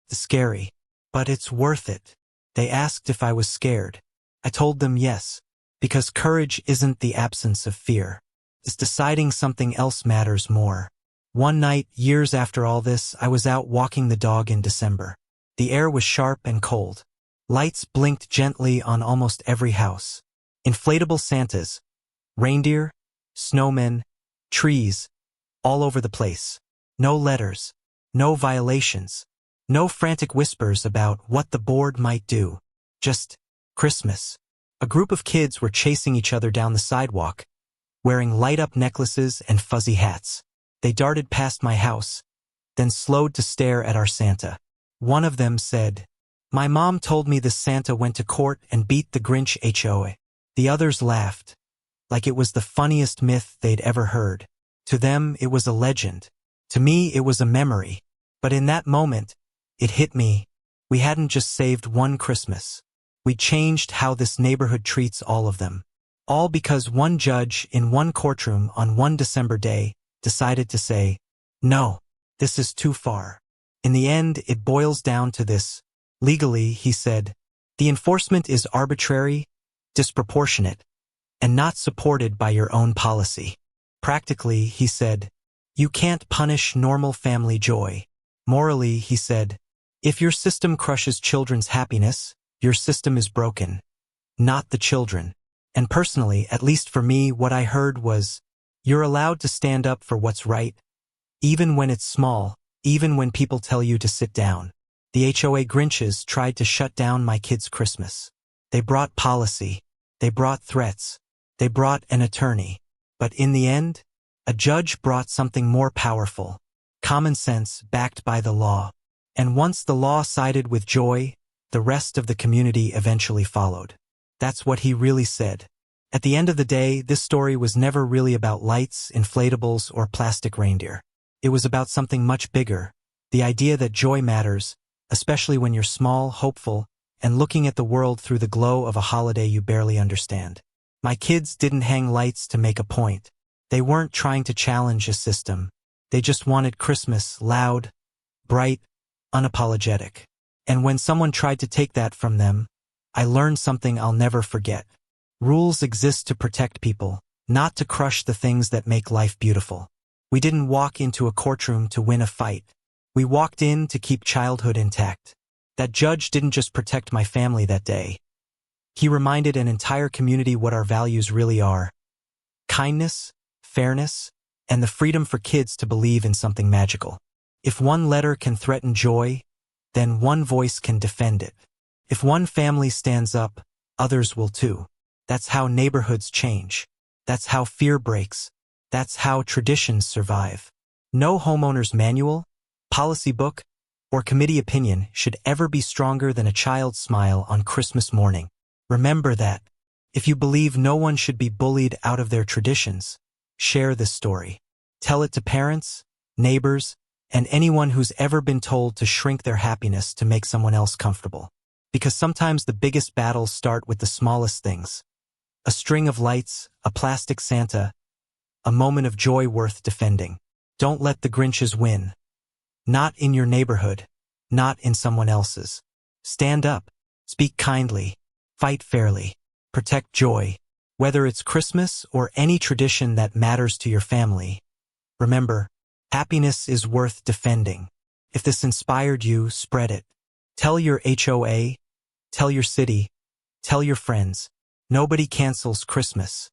It's scary, but it's worth it. They asked if I was scared. I told them yes, because courage isn't the absence of fear. It's deciding something else matters more. One night, years after all this, I was out walking the dog in December. The air was sharp and cold. Lights blinked gently on almost every house. Inflatable Santas, reindeer, snowmen, trees, all over the place. No letters, no violations, no frantic whispers about what the board might do. Just Christmas. A group of kids were chasing each other down the sidewalk, wearing light-up necklaces and fuzzy hats. They darted past my house, then slowed to stare at our Santa. One of them said, "My mom told me this Santa went to court and beat the Grinch HOA." The others laughed, like it was the funniest myth they'd ever heard. To them, it was a legend. To me, it was a memory. But in that moment, it hit me. We hadn't just saved one Christmas. We changed how this neighborhood treats all of them. All because one judge in one courtroom on one December day decided to say, no, this is too far. In the end, it boils down to this. Legally, he said, the enforcement is arbitrary, disproportionate, and not supported by your own policy. Practically, he said, you can't punish normal family joy. Morally, he said, if your system crushes children's happiness, your system is broken, not the children. And personally, at least for me, what I heard was, you're allowed to stand up for what's right, even when it's small, even when people tell you to sit down. The HOA Grinches tried to shut down my kids' Christmas. They brought policy. They brought threats. They brought an attorney. But in the end, a judge brought something more powerful. Common sense backed by the law. And once the law sided with joy, the rest of the community eventually followed. That's what he really said. At the end of the day, this story was never really about lights, inflatables, or plastic reindeer. It was about something much bigger. The idea that joy matters, especially when you're small, hopeful, and looking at the world through the glow of a holiday you barely understand. My kids didn't hang lights to make a point. They weren't trying to challenge a system. They just wanted Christmas loud, bright, unapologetic. And when someone tried to take that from them, I learned something I'll never forget. Rules exist to protect people, not to crush the things that make life beautiful. We didn't walk into a courtroom to win a fight. We walked in to keep childhood intact. That judge didn't just protect my family that day. He reminded an entire community what our values really are. Kindness, fairness, and the freedom for kids to believe in something magical. If one letter can threaten joy, then one voice can defend it. If one family stands up, others will too. That's how neighborhoods change. That's how fear breaks. That's how traditions survive. No homeowner's manual, policy book, or committee opinion should ever be stronger than a child's smile on Christmas morning. Remember that. If you believe no one should be bullied out of their traditions, share this story. Tell it to parents, neighbors, and anyone who's ever been told to shrink their happiness to make someone else comfortable. Because sometimes the biggest battles start with the smallest things. A string of lights, a plastic Santa, a moment of joy worth defending. Don't let the Grinches win. Not in your neighborhood, not in someone else's. Stand up, speak kindly, fight fairly, protect joy. Whether it's Christmas or any tradition that matters to your family, remember, happiness is worth defending. If this inspired you, spread it. Tell your HOA, tell your city, tell your friends. Nobody cancels Christmas.